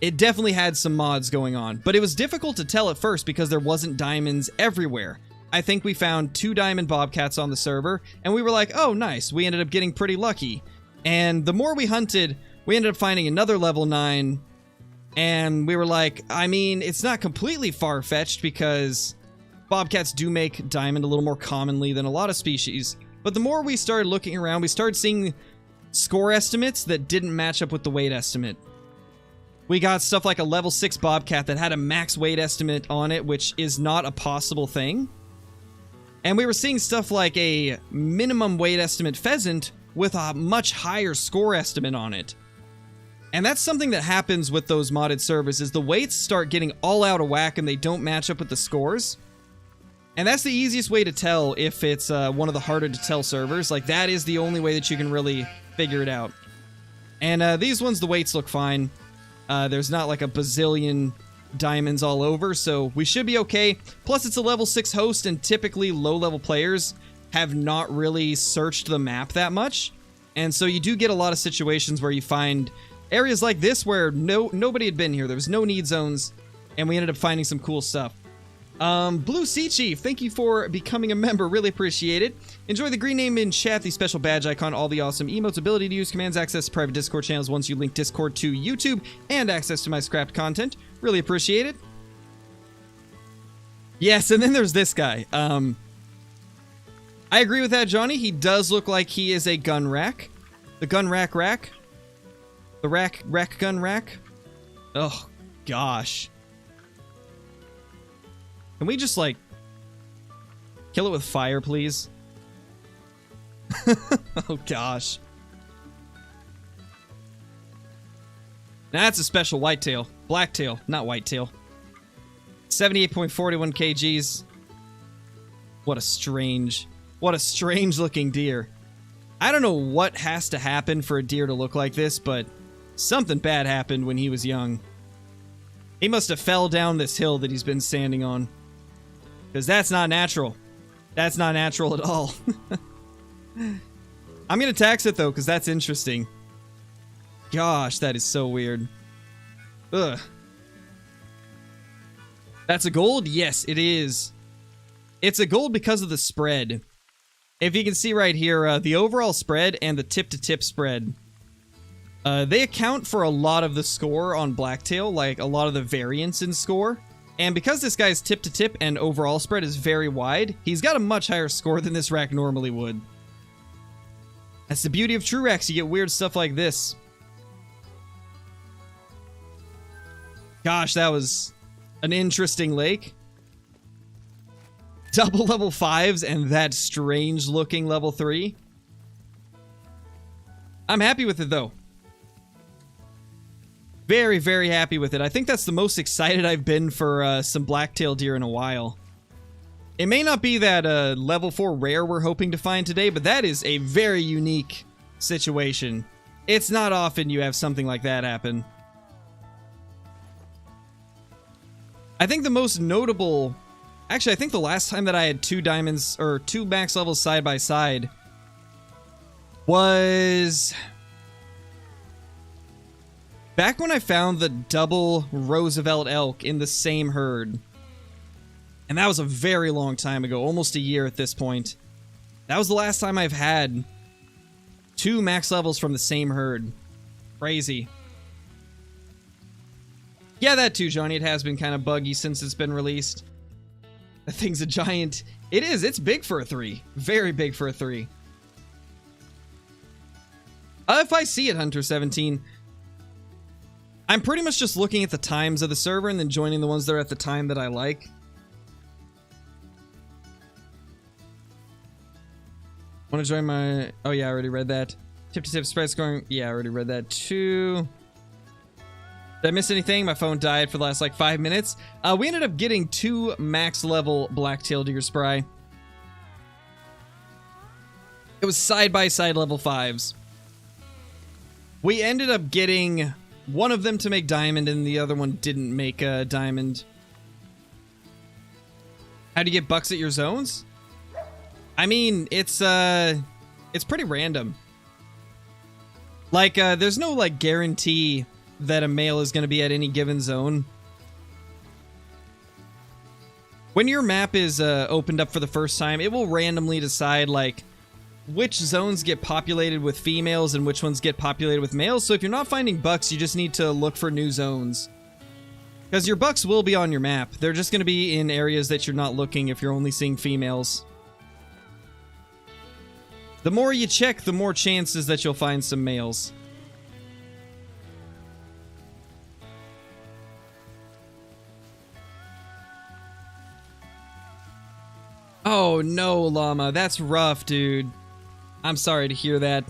it definitely had some mods going on, but it was difficult to tell at first because there wasn't diamonds everywhere. I think we found 2 diamond bobcats on the server, and we were like, oh, nice. We ended up getting pretty lucky. And the more we hunted, we ended up finding another level 9, and we were like, I mean, it's not completely far-fetched because bobcats do make diamond a little more commonly than a lot of species. But the more we started looking around, we started seeing score estimates that didn't match up with the weight estimate. We got stuff like a level 6 bobcat that had a max weight estimate on it, which is not a possible thing. And we were seeing stuff like a minimum weight estimate pheasant with a much higher score estimate on it. And that's something that happens with those modded servers, is the weights start getting all out of whack and they don't match up with the scores. And that's the easiest way to tell if it's one of the harder to tell servers. Like, that is the only way that you can really figure it out. And these ones, the weights look fine. There's not like a bazillion diamonds all over, so we should be okay. Plus, it's a level 6 host, and typically low-level players have not really searched the map that much. And so you do get a lot of situations where you find areas like this where nobody had been here. There was no need zones, and we ended up finding some cool stuff. Blue Sea Chief, thank you for becoming a member. Really appreciate it. Enjoy the green name in chat, the special badge icon, all the awesome emotes, ability to use commands, access to private Discord channels once you link Discord to YouTube, and access to my scrapped content. Really appreciate it. Yes, and then there's this guy. I agree with that, Johnny. He does look like he is a gun rack. The gun rack. The rack gun rack. Oh, gosh. Can we just, like, kill it with fire, please? Oh, gosh. That's a special whitetail. Blacktail, not whitetail. 78.41 kgs. What a strange looking deer. I don't know what has to happen for a deer to look like this, but something bad happened when he was young. He must have fell down this hill that he's been standing on. Because that's not natural. That's not natural at all. I'm going to tax it, though, because that's interesting. Gosh, that is so weird. Ugh. That's a gold? Yes, it is. It's a gold because of the spread. If you can see right here, the overall spread and the tip-to-tip spread. They account for a lot of the score on Blacktail, like a lot of the variance in score. And because this guy's tip-to-tip and overall spread is very wide, he's got a much higher score than this rack normally would. That's the beauty of true racks, you get weird stuff like this. Gosh, that was an interesting lake. Double level 5s and that strange looking level 3. I'm happy with it though. Very, very happy with it. I think that's the most excited I've been for some blacktail deer in a while. It may not be that level 4 rare we're hoping to find today, but that is a very unique situation. It's not often you have something like that happen. I think the most notable... Actually, I think the last time that I had 2 diamonds, or 2 max levels side by side was... back when I found the double Roosevelt elk in the same herd. And that was a very long time ago, almost a year at this point. That was the last time I've had 2 max levels from the same herd. Crazy. Yeah, that too, Johnny. It has been kind of buggy since it's been released. The thing's a giant. It is. It's big for a 3. Very big for a 3. If I see it, Hunter17, I'm pretty much just looking at the times of the server and then joining the ones that are at the time that I like. Want to join my... Oh yeah, I already read that. Tip-to-tip spread scoring. Yeah, I already read that too. Did I miss anything? My phone died for the last like 5 minutes. We ended up getting 2 max level blacktail deer spry. It was side by side level 5s. We ended up getting one of them to make diamond and the other one didn't make a diamond. How do you get bucks at your zones? I mean, it's pretty random. Like, there's no like guarantee that a male is going to be at any given zone. When your map is opened up for the first time, it will randomly decide like which zones get populated with females and which ones get populated with males. So if you're not finding bucks, you just need to look for new zones. Because your bucks will be on your map. They're just going to be in areas that you're not looking if you're only seeing females. The more you check, the more chances that you'll find some males. Oh no, llama. That's rough, dude. I'm sorry to hear that.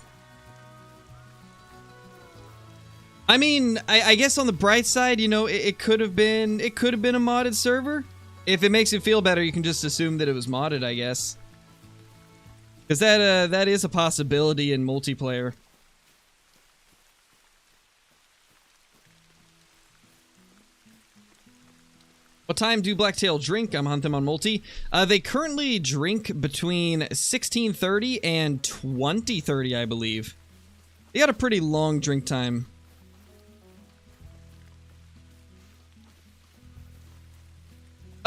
I mean, I guess on the bright side, you know, it could have been a modded server. If it makes you feel better, you can just assume that it was modded, I guess. Because that is a possibility in multiplayer. What time do Blacktail drink? I'm hunting them on multi. They currently drink between 16:30 and 20:30, I believe. They got a pretty long drink time.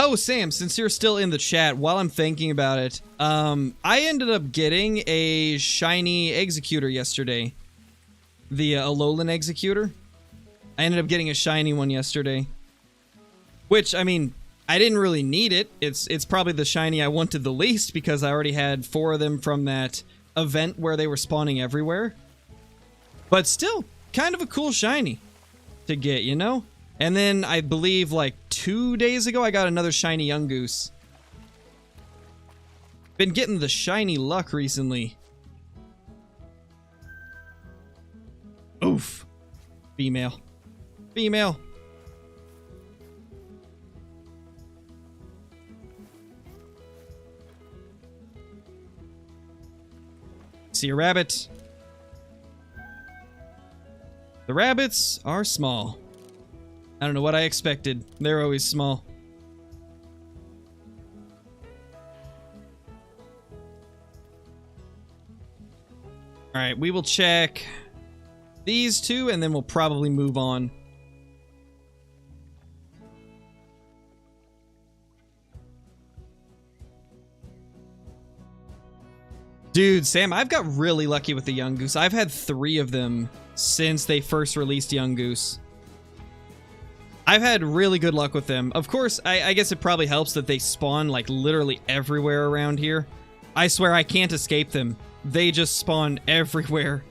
Oh, Sam, since you're still in the chat, while I'm thinking about it, I ended up getting a shiny Executor yesterday. The Alolan Executor. I ended up getting a shiny one yesterday. Which, I mean, I didn't really need it. It's probably the shiny I wanted the least because I already had 4 of them from that event where they were spawning everywhere. But still, kind of a cool shiny to get, you know? And then I believe like 2 days ago, I got another shiny Yungoos. Been getting the shiny luck recently. Oof. Female. Female. See a rabbit. The rabbits are small. I don't know what I expected. They're always small. Alright, we will check these 2 and then we'll probably move on. Dude, Sam, I've got really lucky with the Yungoos. I've had 3 of them since they first released Yungoos. I've had really good luck with them. Of course, I guess it probably helps that they spawn like literally everywhere around here. I swear I can't escape them. They just spawn everywhere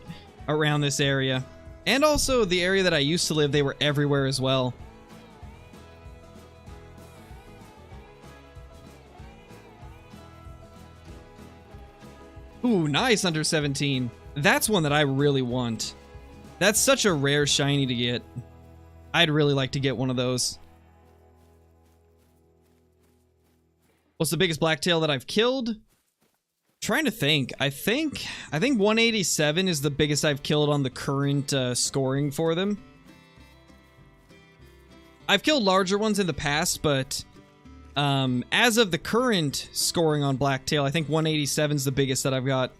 around this area. And also the area that I used to live, they were everywhere as well. Ooh, nice, under 17. That's one that I really want. That's such a rare shiny to get. I'd really like to get one of those. What's the biggest blacktail that I've killed? Trying to think. I think 187 is the biggest I've killed on the current scoring for them. I've killed larger ones in the past, but as of the current scoring on blacktail, I think 187 is the biggest that I've got.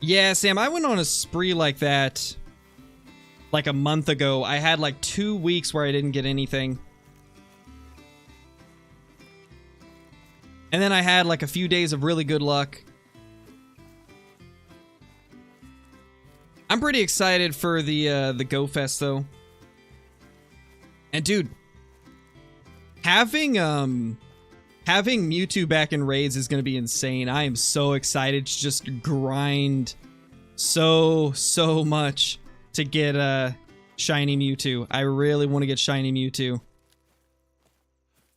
Yeah, Sam, I went on a spree like that like a month ago. I had like 2 weeks where I didn't get anything. And then I had like a few days of really good luck. I'm pretty excited for the Go Fest though. And dude, having Mewtwo back in raids is going to be insane. I am so excited to just grind so much to get shiny Mewtwo. I really want to get shiny Mewtwo.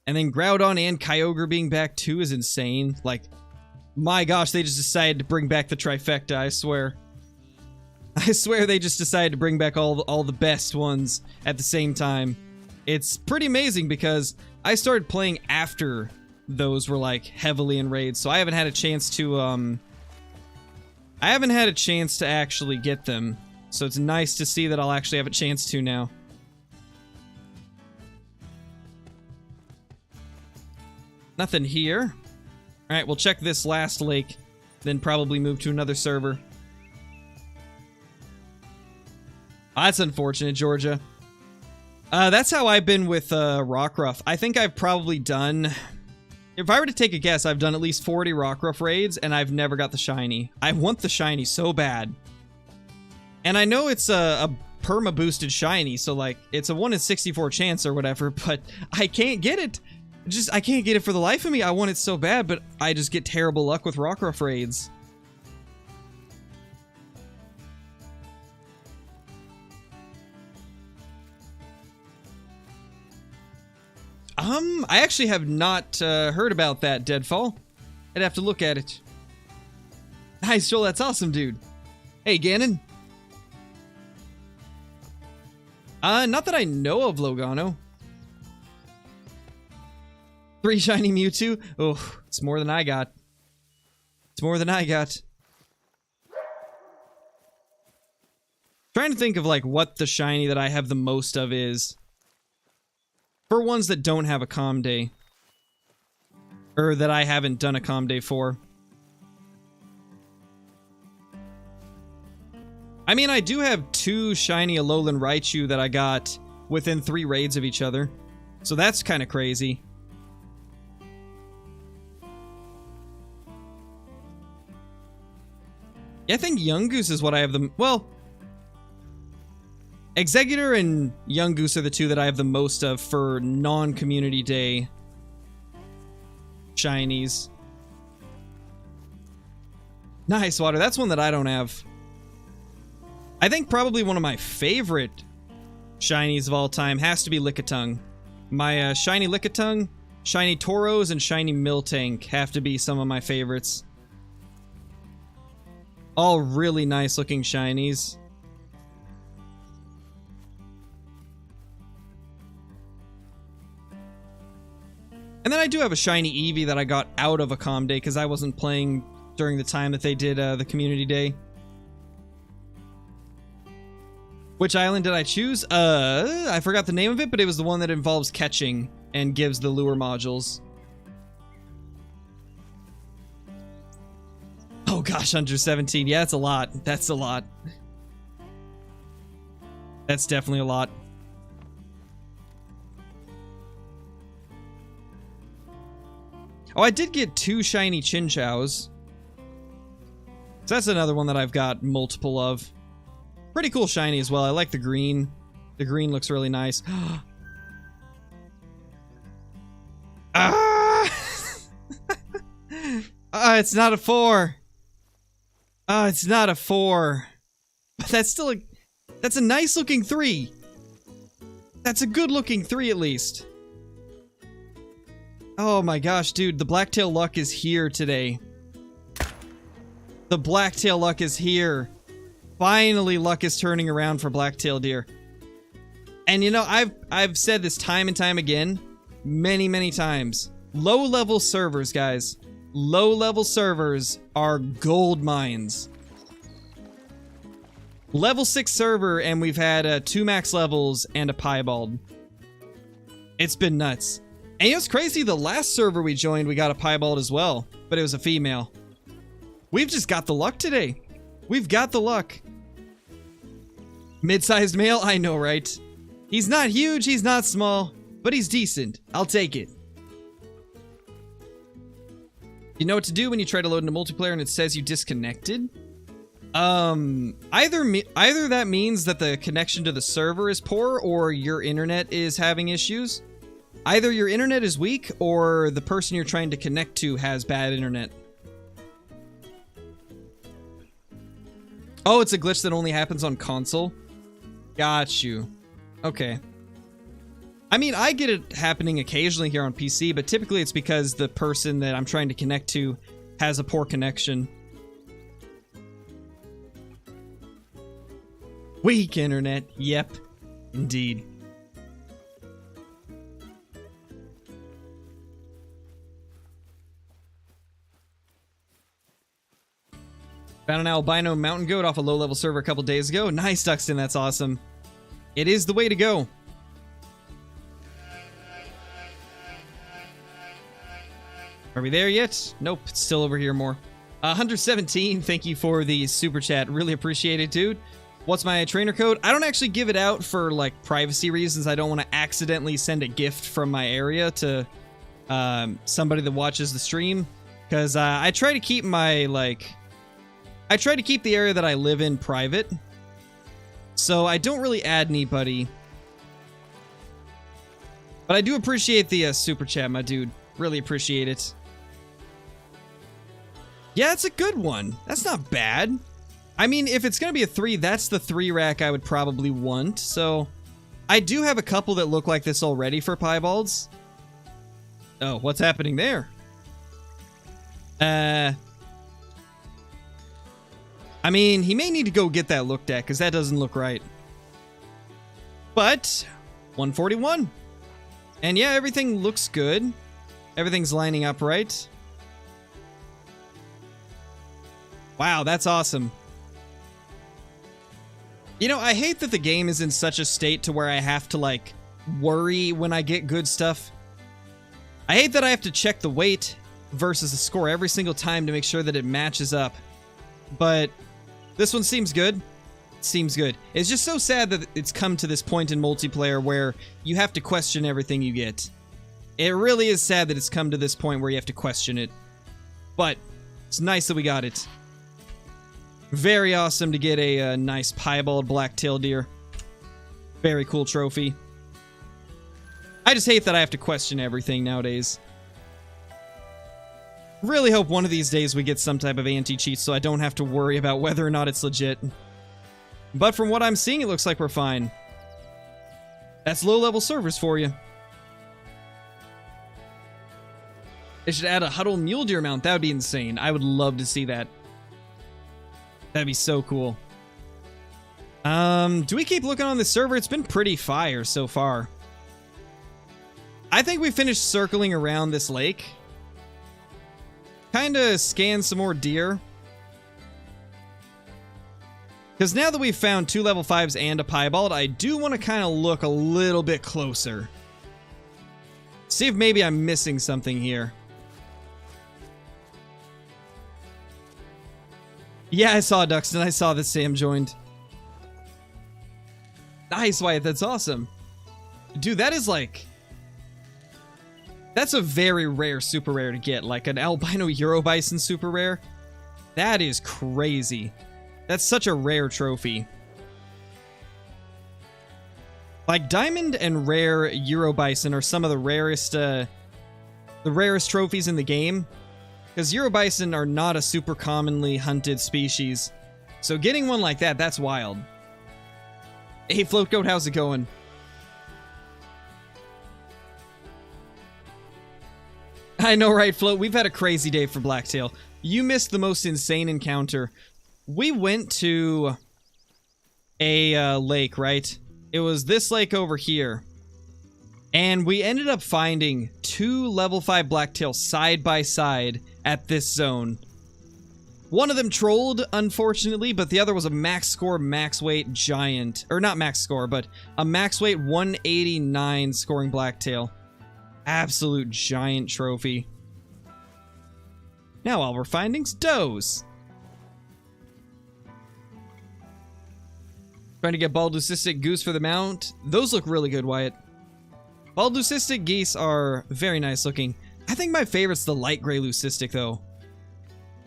And then Groudon and Kyogre being back too is insane. Like, my gosh, they just decided to bring back the trifecta, I swear. I swear they just decided to bring back all the best ones at the same time. It's pretty amazing because I started playing after those were like heavily in raids, so I haven't had a chance to actually get them. So it's nice to see that I'll actually have a chance to now. Nothing here. Alright, we'll check this last lake, then probably move to another server. Oh, that's unfortunate, Georgia. That's how I've been with Rockruff. I think I've probably done... If I were to take a guess, I've done at least 40 Rockruff raids, and I've never got the shiny. I want the shiny so bad. And I know it's a perma-boosted shiny, so like, it's a 1 in 64 chance or whatever, but I can't get it. I can't get it for the life of me. I want it so bad, but I just get terrible luck with Rockruff raids. I actually have not heard about that, Deadfall. I'd have to look at it. Nice, Joel, that's awesome, dude. Hey, Ganon. Not that I know of, Logano. 3 shiny Mewtwo? Oh, it's more than I got. It's more than I got. Trying to think of, like, what the shiny that I have the most of is. For ones that don't have a calm day. Or that I haven't done a calm day for. I mean, I do have 2 shiny Alolan Raichu that I got within 3 raids of each other. So that's kind of crazy. Yeah, I think Yungoos is what I have the... Well, Exeggutor and Yungoos are the 2 that I have the most of for non-community day shinies. Nice, Water. That's one that I don't have. I think probably one of my favorite shinies of all time has to be Lickitung. My shiny Lickitung, shiny Tauros, and shiny Miltank have to be some of my favorites. All really nice looking shinies. And then I do have a shiny Eevee that I got out of a comm day because I wasn't playing during the time that they did the community day. Which island did I choose? I forgot the name of it, but it was the one that involves catching and gives the lure modules. Oh gosh, under 17. Yeah, that's a lot. That's a lot. That's definitely a lot. Oh, I did get 2 shiny Chinchows. So that's another one that I've got multiple of. Pretty cool shiny as well. I like the green. The green looks really nice. It's not a 4. It's not a 4. But that's still a... That's a nice looking 3. That's a good looking 3 at least. Oh my gosh, dude. The Blacktail luck is here today. The Blacktail luck is here. Finally, luck is turning around for Blacktail deer. And you know, I've said this time and time again, many times. Low-level servers, guys. Low-level servers are gold mines. Level 6 server, and we've had 2 max levels and a piebald. It's been nuts. And you know what's crazy? The last server we joined, we got a piebald as well, but it was a female. We've just got the luck today. We've got the luck. Mid-sized male? I know, right? He's not huge, he's not small, but he's decent. I'll take it. You know what to do when you try to load into multiplayer and it says you disconnected? Either that means that the connection to the server is poor or your internet is having issues. Either your internet is weak or the person you're trying to connect to has bad internet. Oh, it's a glitch that only happens on console? Got you. Okay. I mean, I get it happening occasionally here on PC, but typically it's because the person that I'm trying to connect to has a poor connection. Weak internet. Yep. Indeed. Found an albino mountain goat off a low-level server a couple days ago. Nice, Duxton. That's awesome. It is the way to go. Are we there yet? Nope. It's still over here more. 117, thank you for the super chat. Really appreciate it, dude. What's my trainer code? I don't actually give it out for, like, privacy reasons. I don't want to accidentally send a gift from my area to somebody that watches the stream. Because I try to keep my, like... I try to keep the area that I live in private. So I don't really add anybody. But I do appreciate the super chat, my dude. Really appreciate it. Yeah, it's a good one. That's not bad. I mean, if it's going to be a 3, that's the 3 rack I would probably want. So I do have a couple that look like this already for piebalds. Oh, what's happening there? I mean, he may need to go get that looked at, because that doesn't look right. But, 141. And yeah, everything looks good. Everything's lining up right. Wow, that's awesome. You know, I hate that the game is in such a state to where I have to, like, worry when I get good stuff. I hate that I have to check the weight versus the score every single time to make sure that it matches up. But... this one seems good. Seems good. It's just so sad that it's come to this point in multiplayer where you have to question everything you get. It really is sad that it's come to this point where you have to question it. But it's nice that we got it. Very awesome to get a nice piebald black-tailed deer. Very cool trophy. I just hate that I have to question everything nowadays. Really hope one of these days we get some type of anti-cheat so I don't have to worry about whether or not it's legit. But from what I'm seeing, it looks like we're fine. That's low-level servers for you. They should add a huddle mule deer mount. That would be insane. I would love to see that. That'd be so cool. Do we keep looking on the server? It's been pretty fire so far. I think we finished circling around this lake. Kinda scan some more deer. Because now that we've found 2 level 5s and a piebald, I do want to kind of look a little bit closer. See if maybe I'm missing something here. Yeah, I saw Duxton. I saw that Sam joined. Nice, Wyatt. That's awesome. Dude, that is like... That's a very rare super rare to get. Like an albino Eurobison super rare. That is crazy. That's such a rare trophy. Like diamond and rare Eurobison are some of the rarest trophies in the game. Because Eurobison are not a super commonly hunted species. So getting one like that, that's wild. Hey, Float Goat, how's it going? I know, right, Float? We've had a crazy day for Blacktail. You missed the most insane encounter. We went to a lake, right? It was this lake over here. And we ended up finding 2 level 5 blacktail side by side at this zone. One of them trolled, unfortunately, but the other was a max score, max weight giant. Or not max score, but a max weight 189 scoring blacktail. Absolute giant trophy. Now all we're finding's does. Trying to get bald leucistic goose for the mount. Those look really good, Wyatt. Bald leucistic geese are very nice looking. I think my favorite's the light gray leucistic, though.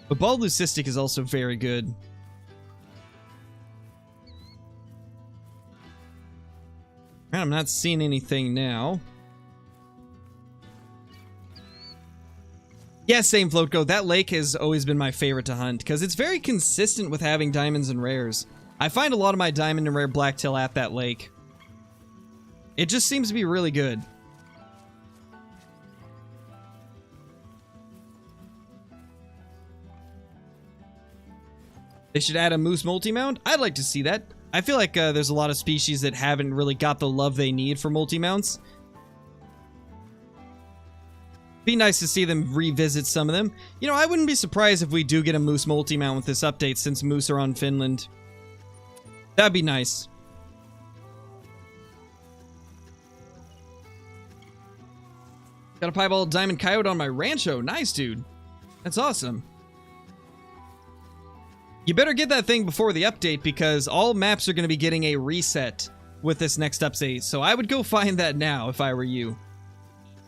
But bald leucistic is also very good. I'm not seeing anything now. Yeah, same, Floatgo. That lake has always been my favorite to hunt, because it's very consistent with having diamonds and rares. I find a lot of my diamond and rare blacktail at that lake. It just seems to be really good. They should add a moose multi-mount? I'd like to see that. I feel like there's a lot of species that haven't really got the love they need for multi-mounts. Be nice to see them revisit some of them. You know, I wouldn't be surprised if we do get a moose multi-mount with this update since moose are on Finland. That'd be nice. Got a piebald diamond coyote on my rancho. Nice, dude. That's awesome. You better get that thing before the update because all maps are going to be getting a reset with this next update. So I would go find that now if I were you.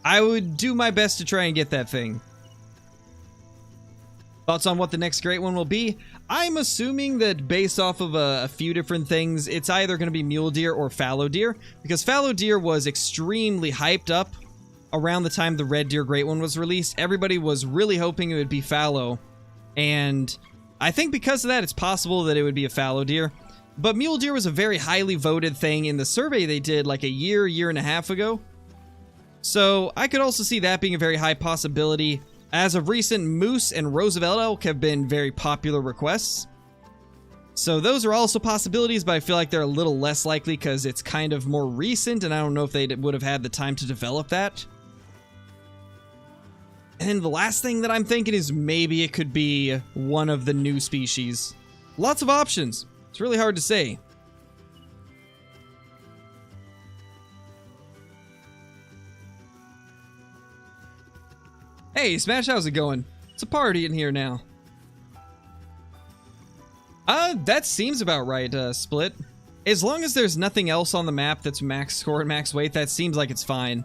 I would do my best to try and get that thing. Thoughts on what the next great one will be? I'm assuming that based off of a few different things, it's either going to be mule deer or fallow deer. Because fallow deer was extremely hyped up around the time the red deer great one was released. Everybody was really hoping it would be fallow. And I think because of that, it's possible that it would be a fallow deer. But mule deer was a very highly voted thing in the survey they did like a year and a half ago. So I could also see that being a very high possibility. As of recent, moose and Roosevelt elk have been very popular requests. So those are also possibilities, but I feel like they're a little less likely because it's kind of more recent, and I don't know if they would have had the time to develop that. And the last thing that I'm thinking is maybe it could be one of the new species. Lots of options. It's really hard to say. Hey, Smash, how's it going? It's a party in here now. That seems about right, Split. As long as there's nothing else on the map that's max score and max weight, that seems like it's fine.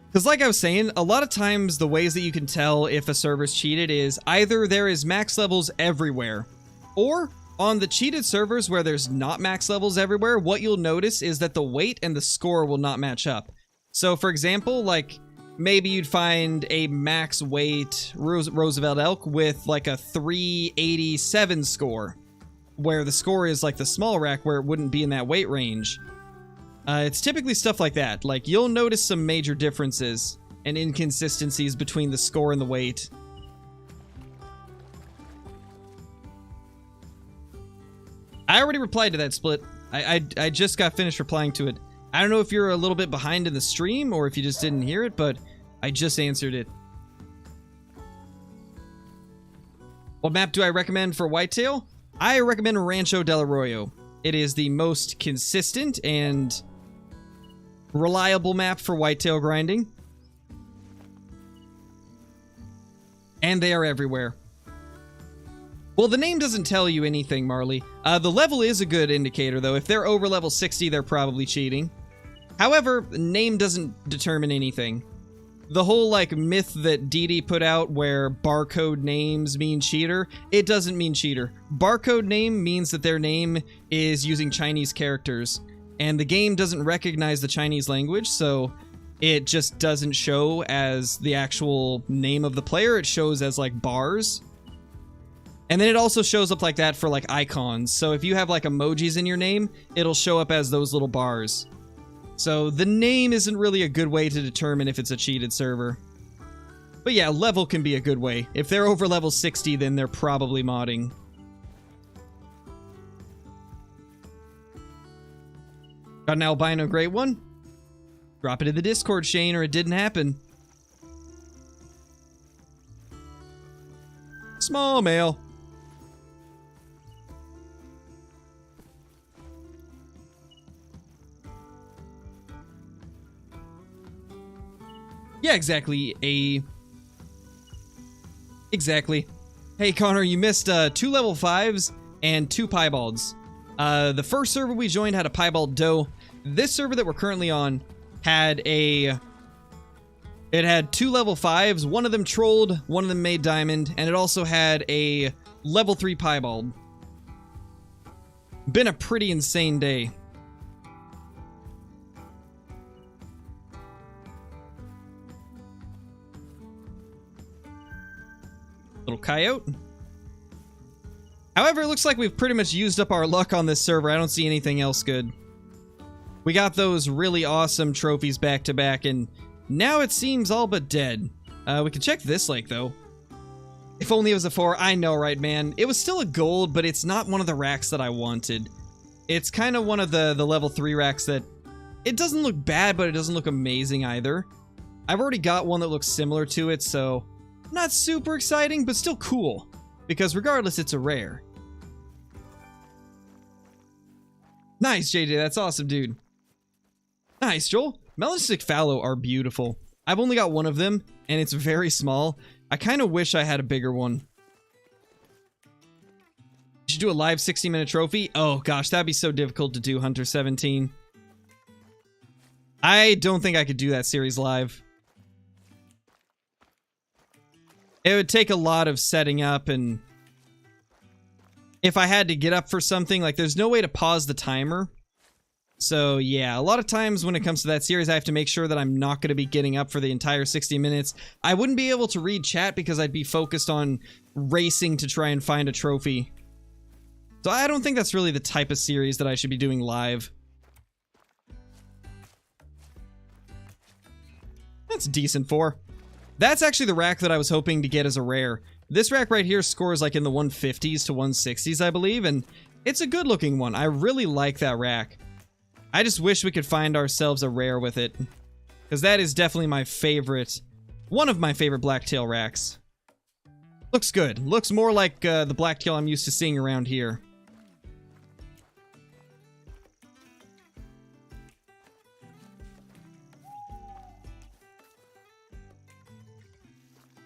Because like I was saying, a lot of times the ways that you can tell if a server's cheated is either there is max levels everywhere, or on the cheated servers where there's not max levels everywhere, what you'll notice is that the weight and the score will not match up. So for example, like maybe you'd find a max weight Roosevelt elk with like a 387 score, where the score is like the small rack where it wouldn't be in that weight range. It's typically stuff like that. Like, you'll notice some major differences and inconsistencies between the score and the weight. I already replied to that, Split. I just got finished replying to it. I don't know if you're a little bit behind in the stream or if you just didn't hear it, but I just answered it. What map do I recommend for whitetail? I recommend Rancho del Arroyo. It is the most consistent and reliable map for whitetail grinding. And they are everywhere. Well, the name doesn't tell you anything, Marley. The level is a good indicator, though. If they're over level 60, they're probably cheating. However, the name doesn't determine anything. The whole, like, myth that DD put out where barcode names mean cheater, it doesn't mean cheater. Barcode name means that their name is using Chinese characters, and the game doesn't recognize the Chinese language, so it just doesn't show as the actual name of the player. It shows as, like, bars. And then it also shows up like that for, like, icons. So if you have, like, emojis in your name, it'll show up as those little bars. So the name isn't really a good way to determine if it's a cheated server. But yeah, level can be a good way. If they're over level 60, then they're probably modding. Got an albino great one? Drop it in the Discord, Shane, or it didn't happen. Small male. Yeah, exactly. Exactly. Hey, Connor, you missed 2 level 5s and 2 piebalds. The first server we joined had a piebald doe. This server that we're currently on had it had 2 level 5s. One of them trolled, one of them made diamond, and it also had a level 3 piebald. Been a pretty insane day. Little coyote. However, it looks like we've pretty much used up our luck on this server. I don't see anything else good. We got those really awesome trophies back to back, and now it seems all but dead. We can check this lake, though. If only it was a 4. I know, right, man? It was still a gold, but it's not one of the racks that I wanted. It's kind of one of the level 3 racks that... It doesn't look bad, but it doesn't look amazing either. I've already got one that looks similar to it, so... Not super exciting, but still cool. Because regardless, it's a rare. Nice, JJ. That's awesome, dude. Nice, Joel. Melanistic fallow are beautiful. I've only got one of them, and it's very small. I kind of wish I had a bigger one. You should do a live 60-minute trophy? Oh, gosh, that'd be so difficult to do, Hunter 17. I don't think I could do that series live. It would take a lot of setting up, and if I had to get up for something, like, there's no way to pause the timer. So, yeah, a lot of times when it comes to that series, I have to make sure that I'm not going to be getting up for the entire 60 minutes. I wouldn't be able to read chat because I'd be focused on racing to try and find a trophy. So I don't think that's really the type of series that I should be doing live. That's decent for. That's actually the rack that I was hoping to get as a rare. This rack right here scores like in the 150s to 160s, I believe, and it's a good looking one. I really like that rack. I just wish we could find ourselves a rare with it, because that is definitely my favorite, one of my favorite blacktail racks. Looks good. Looks more like the blacktail I'm used to seeing around here.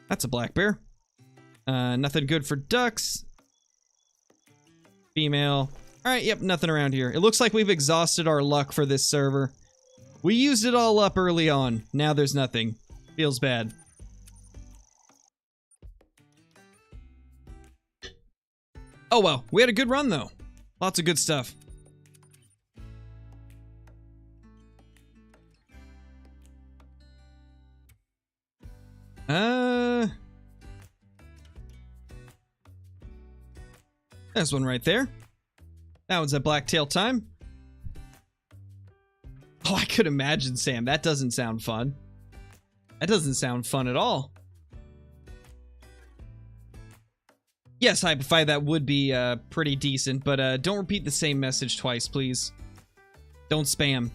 That's a black bear. Nothing good for ducks. Female. Alright, yep, nothing around here. It looks like we've exhausted our luck for this server. We used it all up early on. Now there's nothing. Feels bad. Oh well, we had a good run though. Lots of good stuff. There's one right there. That one's at Blacktail time. Oh, I could imagine, Sam. That doesn't sound fun. That doesn't sound fun at all. Yes, Hypify, that would be pretty decent, but don't repeat the same message twice, please. Don't spam.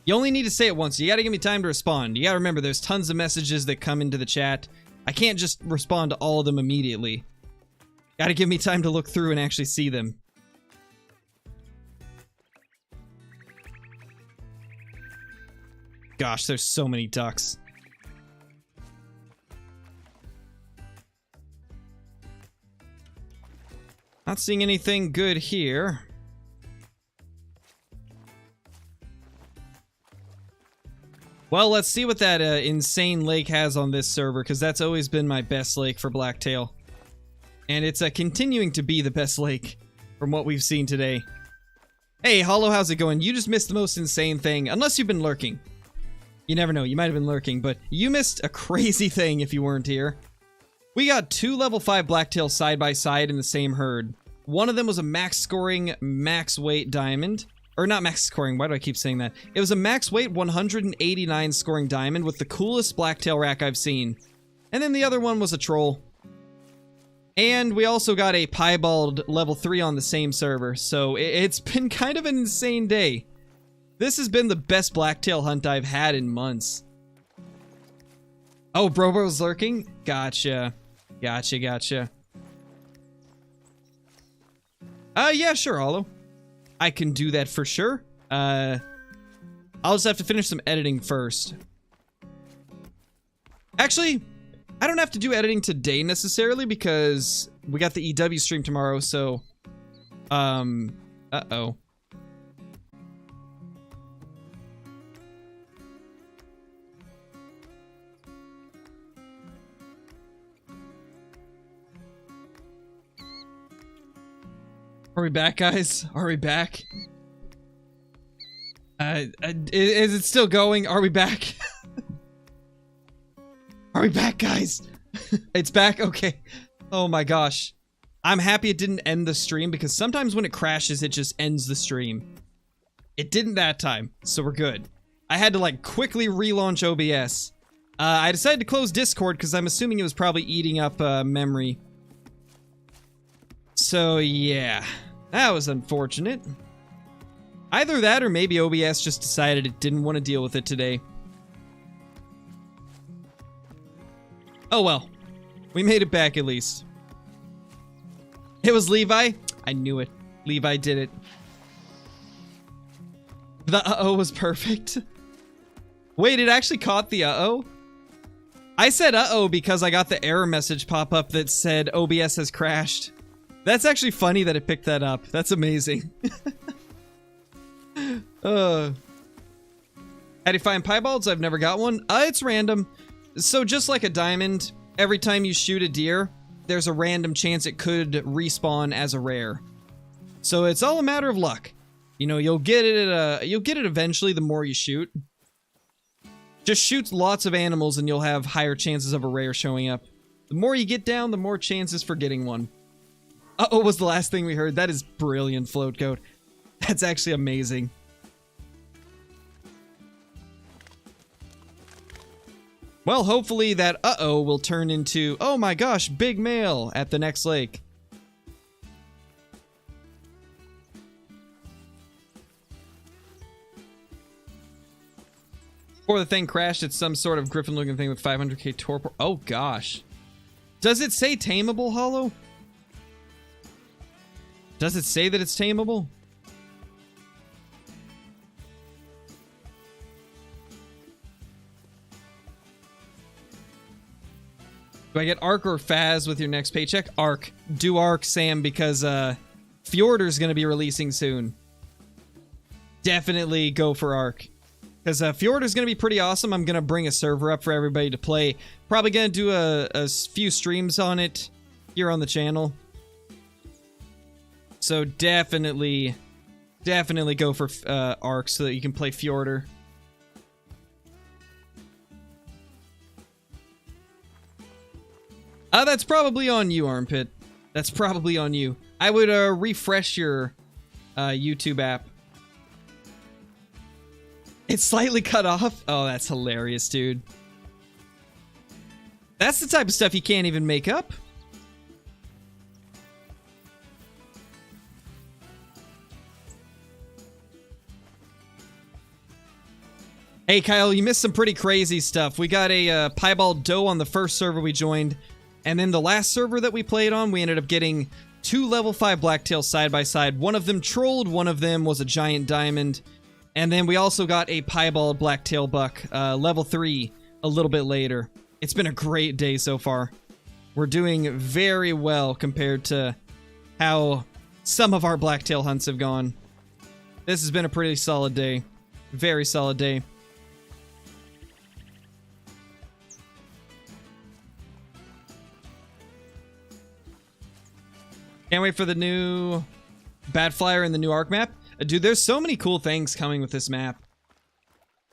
You only need to say it once. You gotta give me time to respond. You gotta remember, there's tons of messages that come into the chat. I can't just respond to all of them immediately. Gotta give me time to look through and actually see them. Gosh, there's so many ducks. Not seeing anything good here. Well, let's see what that insane lake has on this server, because that's always been my best lake for Blacktail. And it's continuing to be the best lake from what we've seen today. Hey, Hollow, how's it going? You just missed the most insane thing, unless you've been lurking. You never know, you might have been lurking, but you missed a crazy thing if you weren't here. We got 2 level 5 Blacktail side by side in the same herd. One of them was a max scoring, max weight diamond. Or not max scoring, why do I keep saying that? It was a max weight 189 scoring diamond with the coolest Blacktail rack I've seen. And then the other one was a troll. And we also got a piebald level 3 on the same server, so it's been kind of an insane day. This has been the best Blacktail hunt I've had in months. Oh, Brobo's lurking? Gotcha. Gotcha. Yeah, sure, Hollow. I can do that for sure. I'll just have to finish some editing first. Actually, I don't have to do editing today necessarily because we got the EW stream tomorrow, so... uh-oh. Are we back, guys? Are we back? Is it still going? Are we back? Are we back, guys? It's back? Okay. Oh my gosh. I'm happy it didn't end the stream because sometimes when it crashes, it just ends the stream. It didn't that time, so we're good. I had to like quickly relaunch OBS. I decided to close Discord because I'm assuming it was probably eating up memory. So yeah, that was unfortunate. Either that or maybe OBS just decided it didn't want to deal with it today. Oh well, we made it back at least. It was Levi? I knew it. Levi did it. The uh-oh was perfect. Wait, it actually caught the uh-oh? I said uh-oh because I got the error message pop up that said OBS has crashed. That's actually funny that it picked that up. That's amazing. How do you find piebalds? I've never got one. It's random. So just like a diamond, every time you shoot a deer, there's a random chance it could respawn as a rare. So it's all a matter of luck. You know, you'll get it eventually the more you shoot. Just shoot lots of animals and you'll have higher chances of a rare showing up. The more you get down, the more chances for getting one. Uh-oh was the last thing we heard. That is brilliant, Float Code. That's actually amazing. Well, hopefully that uh-oh will turn into, oh my gosh, big male at the next lake. Before the thing crashed, it's some sort of griffin-looking thing with 500k torpor. Oh gosh. Does it say tameable, Hollow? Does it say that it's tameable? Do I get Arc or Faz with your next paycheck? Arc. Do Arc, Sam, because Fjorder's going to be releasing soon. Definitely go for Ark. Because Fjorder's going to be pretty awesome. I'm going to bring a server up for everybody to play. Probably going to do a few streams on it here on the channel. So definitely go for Ark so that you can play Fjorder. That's probably on you, Armpit. That's probably on you. I would refresh your YouTube app. It's slightly cut off? Oh, that's hilarious, dude. That's the type of stuff you can't even make up. Hey, Kyle, you missed some pretty crazy stuff. We got a piebald doe on the first server we joined. And then the last server that we played on, we ended up getting 2 level 5 blacktails side by side. One of them trolled, one of them was a giant diamond. And then we also got a piebald blacktail buck, level 3, a little bit later. It's been a great day so far. We're doing very well compared to how some of our blacktail hunts have gone. This has been a pretty solid day. Very solid day. Can't wait for the new Bat Flyer and the new Ark map. Dude, there's so many cool things coming with this map.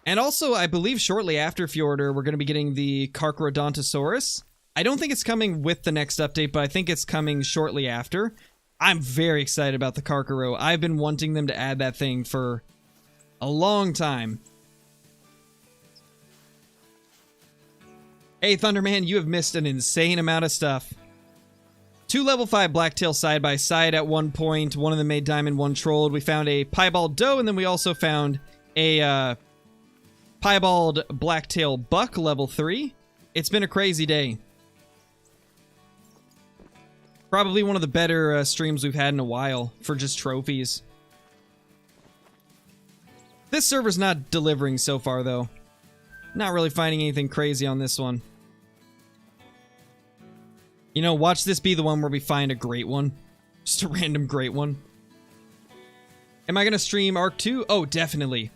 And also, I believe shortly after Fjorder, we're going to be getting the Carcharodontosaurus. I don't think it's coming with the next update, but I think it's coming shortly after. I'm very excited about the Carcharo. I've been wanting them to add that thing for a long time. Hey, Thunderman, you have missed an insane amount of stuff. 2 level 5 blacktail side by side at one point. One of them made diamond, one trolled. We found a piebald doe, and then we also found a piebald blacktail buck level 3. It's been a crazy day. Probably one of the better streams we've had in a while for just trophies. This server's not delivering so far, though. Not really finding anything crazy on this one. You know, watch this be the one where we find a great one. Just a random great one. Am I going to stream Ark 2? Oh, definitely.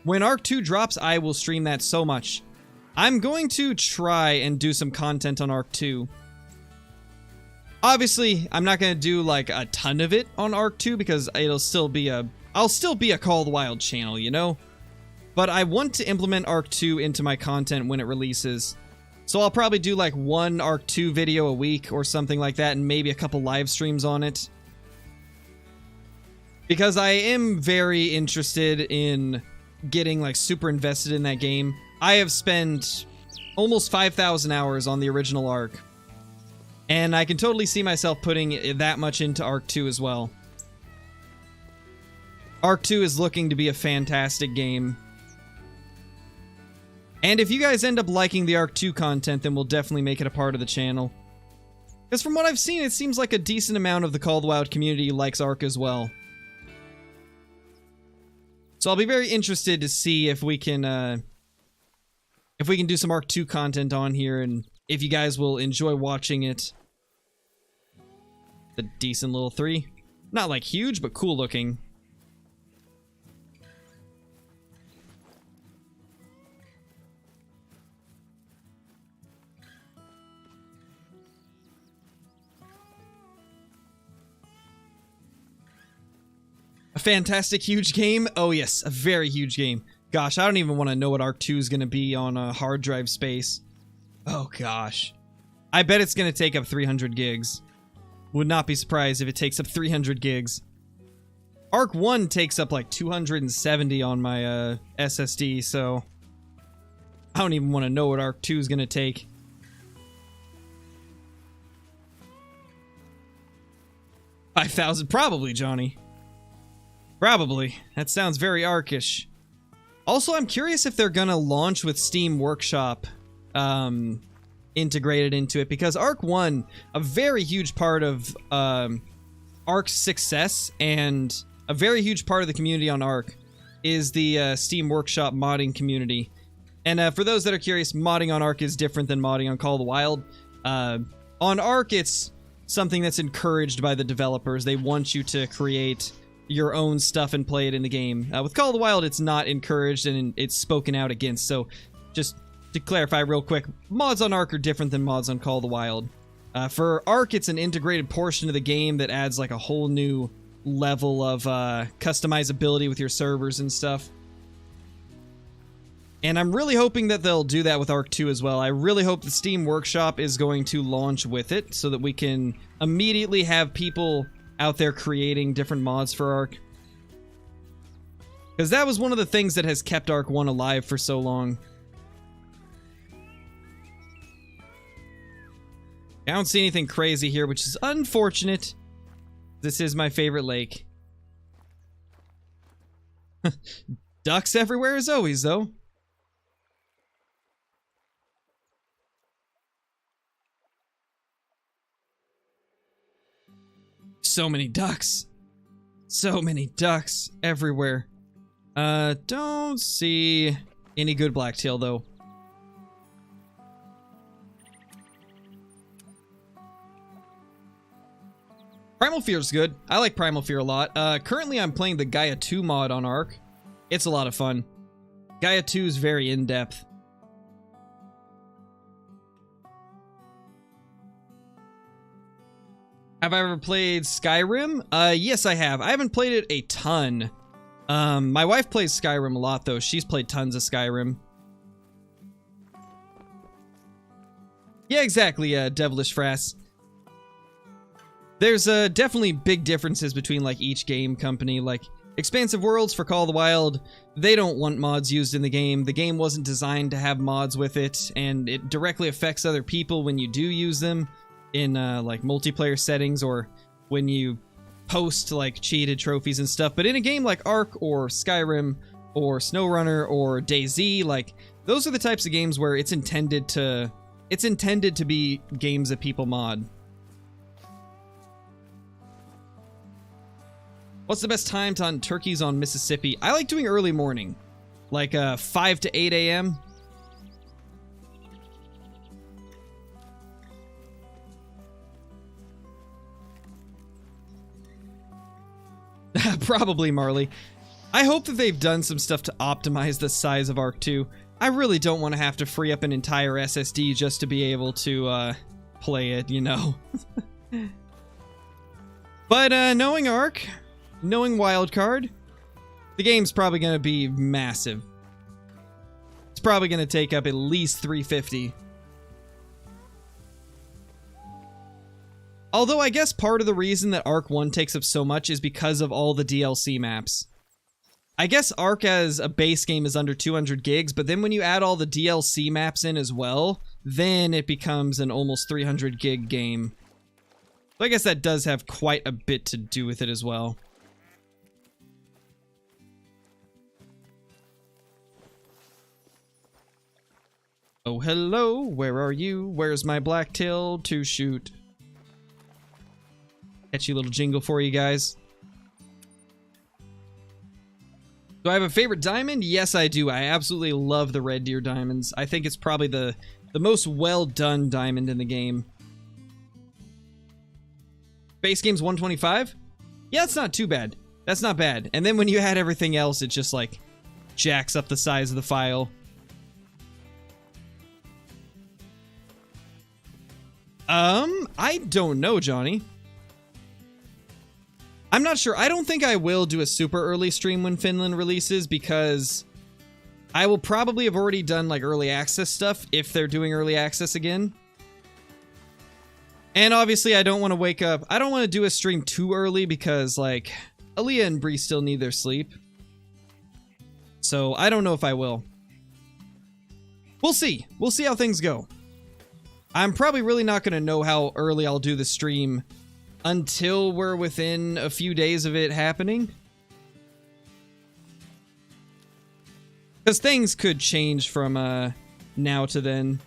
When Ark 2 drops, I will stream that so much. I'm going to try and do some content on Ark 2. Obviously, I'm not going to do like a ton of it on Ark 2 because it'll still be I'll still be a Call of the Wild channel, you know? But I want to implement Ark 2 into my content when it releases. So I'll probably do like one Ark 2 video a week or something like that and maybe a couple live streams on it. Because I am very interested in getting like super invested in that game. I have spent almost 5,000 hours on the original Ark. And I can totally see myself putting that much into Ark 2 as well. Ark 2 is looking to be a fantastic game. And if you guys end up liking the Ark 2 content, then we'll definitely make it a part of the channel. Because from what I've seen, it seems like a decent amount of the Call of the Wild community likes Ark as well. So I'll be very interested to see if we can do some Ark 2 content on here, and if you guys will enjoy watching it. A decent little 3. Not like huge, but cool looking. A fantastic huge game? Oh yes, a very huge game. Gosh, I don't even want to know what Ark 2 is going to be on a hard drive space. Oh gosh. I bet it's going to take up 300 gigs. Would not be surprised if it takes up 300 gigs. Ark 1 takes up like 270 on my SSD, so I don't even want to know what Ark 2 is going to take. $5,000, probably, Johnny. Probably. That sounds very Arkish. Also, I'm curious if they're gonna launch with Steam Workshop integrated into it, because Ark 1, a very huge part of Ark's success and a very huge part of the community on Ark is the Steam Workshop modding community. And for those that are curious, modding on Ark is different than modding on Call of the Wild. On Ark, it's something that's encouraged by the developers. They want you to create your own stuff and play it in the game. With Call of the Wild, it's not encouraged and it's spoken out against. So just to clarify real quick, mods on Ark are different than mods on Call of the Wild. For Ark, it's an integrated portion of the game that adds like a whole new level of customizability with your servers and stuff. And I'm really hoping that they'll do that with Ark 2 as well. I really hope the Steam Workshop is going to launch with it so that we can immediately have people out there creating different mods for Ark. Because that was one of the things that has kept Ark 1 alive for so long. I don't see anything crazy here, which is unfortunate. This is my favorite lake. Ducks everywhere as always, though. So many ducks. So many ducks everywhere. Don't see any good blacktail, though. Primal Fear's good. I like Primal Fear a lot. Currently I'm playing the Gaia 2 mod on Ark. It's a lot of fun. Gaia 2 is very in-depth. Have I ever played Skyrim? Yes, I have. I haven't played it a ton. My wife plays Skyrim a lot, though. She's played tons of Skyrim. Yeah, exactly, Devilish Frass. There's definitely big differences between, like, each game company. Like, Expansive Worlds for Call of the Wild, they don't want mods used in the game. The game wasn't designed to have mods with it, and it directly affects other people when you do use them in, like, multiplayer settings or when you post, like, cheated trophies and stuff. But in a game like Ark or Skyrim or SnowRunner or DayZ, like, those are the types of games where it's intended to be games that people mod. What's the best time to hunt turkeys on Mississippi? I like doing early morning, like 5 to 8 a.m. Probably, Marley. I hope that they've done some stuff to optimize the size of Ark 2. I really don't want to have to free up an entire SSD just to be able to play it, you know. But knowing Ark, knowing Wildcard, the game's probably going to be massive. It's probably going to take up at least 350. Although I guess part of the reason that Ark 1 takes up so much is because of all the DLC maps. I guess Ark as a base game is under 200 gigs, but then when you add all the DLC maps in as well, then it becomes an almost 300 gig game. So I guess that does have quite a bit to do with it as well. Oh, hello, where are you? Where's my blacktail to shoot? Catchy little jingle for you guys. Do I have a favorite diamond? Yes, I do. I absolutely love the red deer diamonds. I think it's probably the most well done diamond in the game. Base game's 125? Yeah, it's not too bad. That's not bad. And then when you add everything else, it just like jacks up the size of the file. I don't know, Johnny. I'm not sure. I don't think I will do a super early stream when Finland releases because I will probably have already done like early access stuff if they're doing early access again. And obviously I don't want to wake up. I don't want to do a stream too early because like Aaliyah and Bree still need their sleep. So I don't know if I will. We'll see. We'll see how things go. I'm probably really not going to know how early I'll do the stream until we're within a few days of it happening. Because things could change from now to then.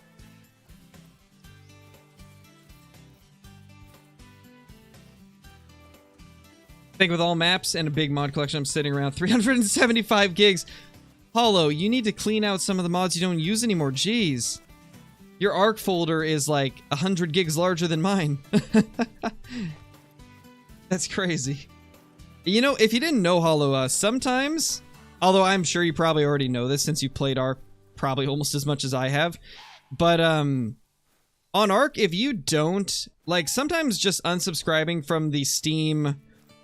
I think with all maps and a big mod collection, I'm sitting around 375 gigs. Hollow, you need to clean out some of the mods you don't use anymore. Jeez. Your ARC folder is like 100 gigs larger than mine. That's crazy. You know, if you didn't know, Hollow, sometimes, although I'm sure you probably already know this since you played ARC probably almost as much as I have, but on ARC, if you don't, like, sometimes just unsubscribing from the Steam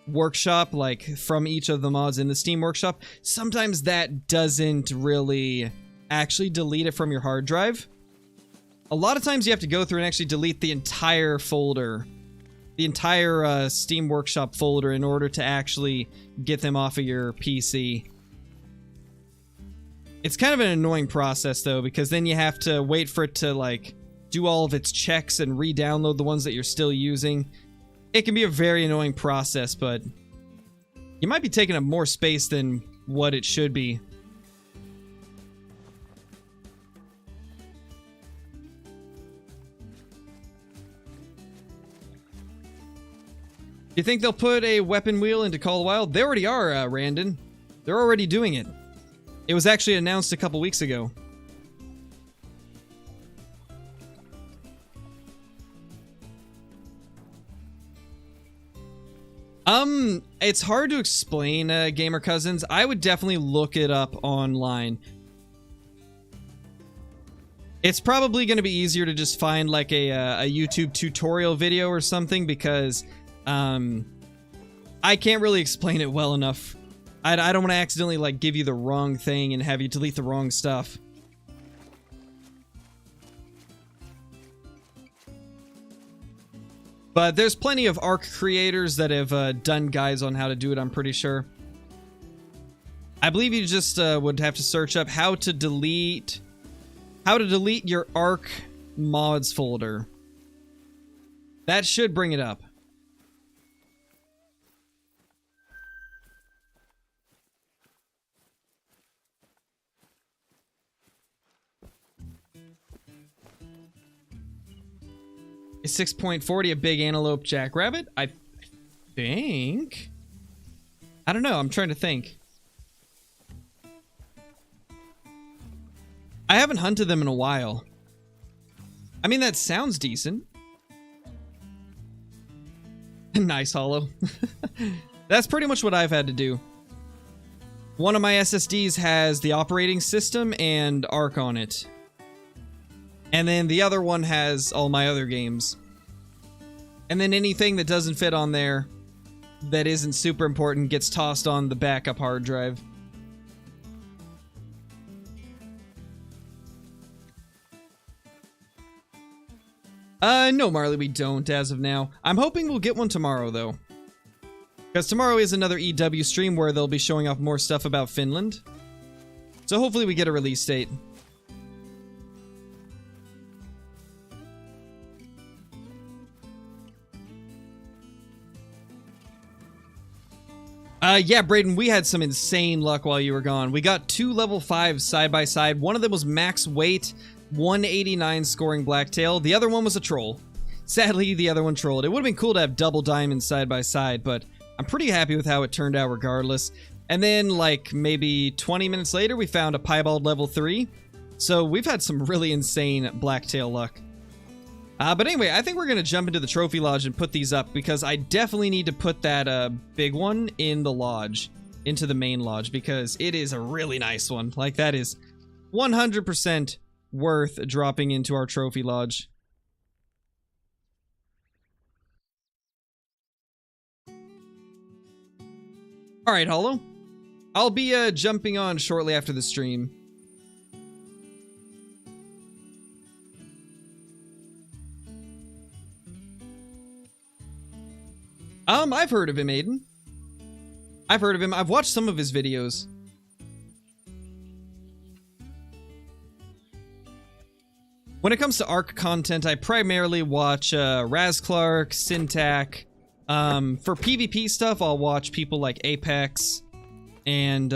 workshop, like from each of the mods in the Steam workshop, sometimes that doesn't really actually delete it from your hard drive. A lot of times you have to go through and actually delete the entire folder, the entire Steam Workshop folder, in order to actually get them off of your PC. It's kind of an annoying process, though, because then you have to wait for it to, like, do all of its checks and re-download the ones that you're still using. It can be a very annoying process, but you might be taking up more space than what it should be. You think they'll put a weapon wheel into Call of the Wild? They already are, Randon. They're already doing it. It was actually announced a couple weeks ago. It's hard to explain, Gamer Cousins. I would definitely look it up online. It's probably going to be easier to just find like a YouTube tutorial video or something, because I can't really explain it well enough. I don't want to accidentally like give you the wrong thing and have you delete the wrong stuff. But there's plenty of ARC creators that have done guides on how to do it, I'm pretty sure. I believe you just would have to search up how to delete your ARC mods folder. That should bring it up. Is 6.40 a big antelope jackrabbit? I think. I don't know. I'm trying to think. I haven't hunted them in a while. I mean, that sounds decent. Nice, Hollow. That's pretty much what I've had to do. One of my SSDs has the operating system and ARC on it. And then the other one has all my other games. And then anything that doesn't fit on there that isn't super important gets tossed on the backup hard drive. No, Marley, we don't as of now. I'm hoping we'll get one tomorrow, though. Because tomorrow is another EW stream where they'll be showing off more stuff about Finland. So hopefully we get a release date. Yeah, Brayden, we had some insane luck while you were gone. We got 2 level 5s side by side. One of them was max weight, 189 scoring blacktail. The other one was a troll. Sadly, the other one trolled. It would have been cool to have double diamonds side by side, but I'm pretty happy with how it turned out regardless. And then, like, maybe 20 minutes later, we found a piebald level 3. So we've had some really insane blacktail luck. But anyway, I think we're going to jump into the trophy lodge and put these up, because I definitely need to put that big one in the lodge, into the main lodge, because it is a really nice one. Like, that is 100% worth dropping into our trophy lodge. Alright, Hollow. I'll be jumping on shortly after the stream. I've heard of him, Aiden. I've heard of him. I've watched some of his videos. When it comes to ARC content, I primarily watch Raz Clark, Syntac. For PvP stuff, I'll watch people like Apex and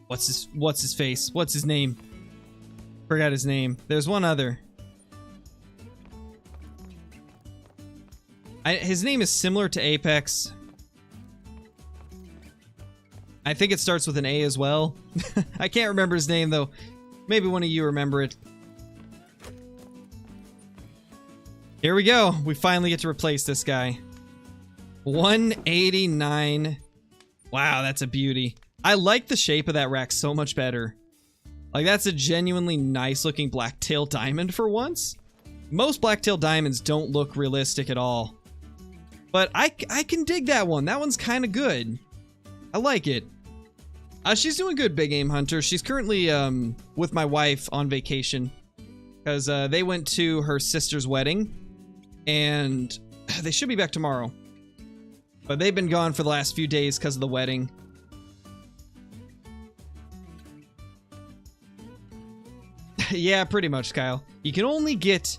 what's his face? What's his name? Forgot his name. There's one other. His name is similar to Apex. I think it starts with an A as well. I can't remember his name, though. Maybe one of you remember it. Here we go. We finally get to replace this guy. 189. Wow, that's a beauty. I like the shape of that rack so much better. Like, that's a genuinely nice looking blacktail diamond for once. Most blacktail diamonds don't look realistic at all. But I can dig that one. That one's kind of good. I like it. She's doing good, Big Game Hunter. She's currently with my wife on vacation. Because they went to her sister's wedding. And they should be back tomorrow. But they've been gone for the last few days because of the wedding. Yeah, pretty much, Kyle. You can only get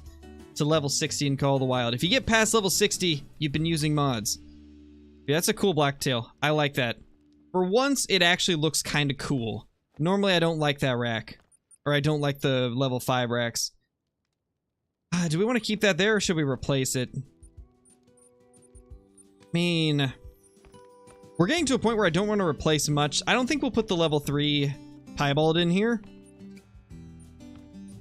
to level 60 in Call of the Wild. If you get past level 60, you've been using mods. Yeah, that's a cool blacktail. I like that. For once, it actually looks kind of cool. Normally, I don't like that rack. Or I don't like the level 5 racks. Do we want to keep that there, or should we replace it? I mean, we're getting to a point where I don't want to replace much. I don't think we'll put the level 3 piebald in here.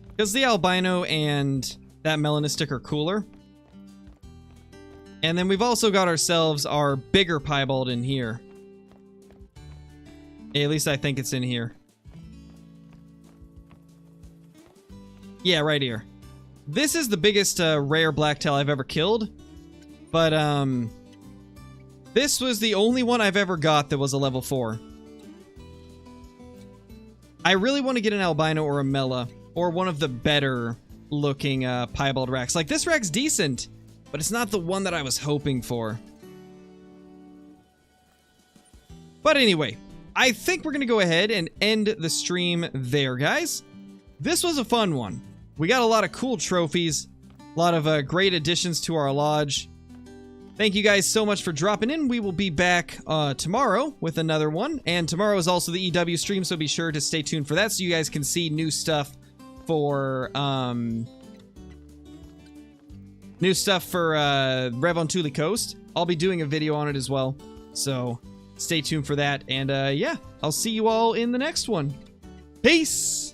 Because the albino and that melanistic are cooler. And then we've also got ourselves our bigger piebald in here. At least I think it's in here. Yeah, right here. This is the biggest rare blacktail I've ever killed. But, this was the only one I've ever got that was a level 4. I really want to get an albino or a mela, or one of the better looking piebald racks. Like, this rack's decent, but it's not the one that I was hoping for. But anyway, I think we're going to go ahead and end the stream there, guys. This was a fun one. We got a lot of cool trophies, a lot of great additions to our lodge. Thank you guys so much for dropping in. We will be back tomorrow with another one. And tomorrow is also the EW stream, so be sure to stay tuned for that so you guys can see new stuff for Rev on Thule Coast. I'll be doing a video on it as well. So stay tuned for that. And yeah, I'll see you all in the next one. Peace!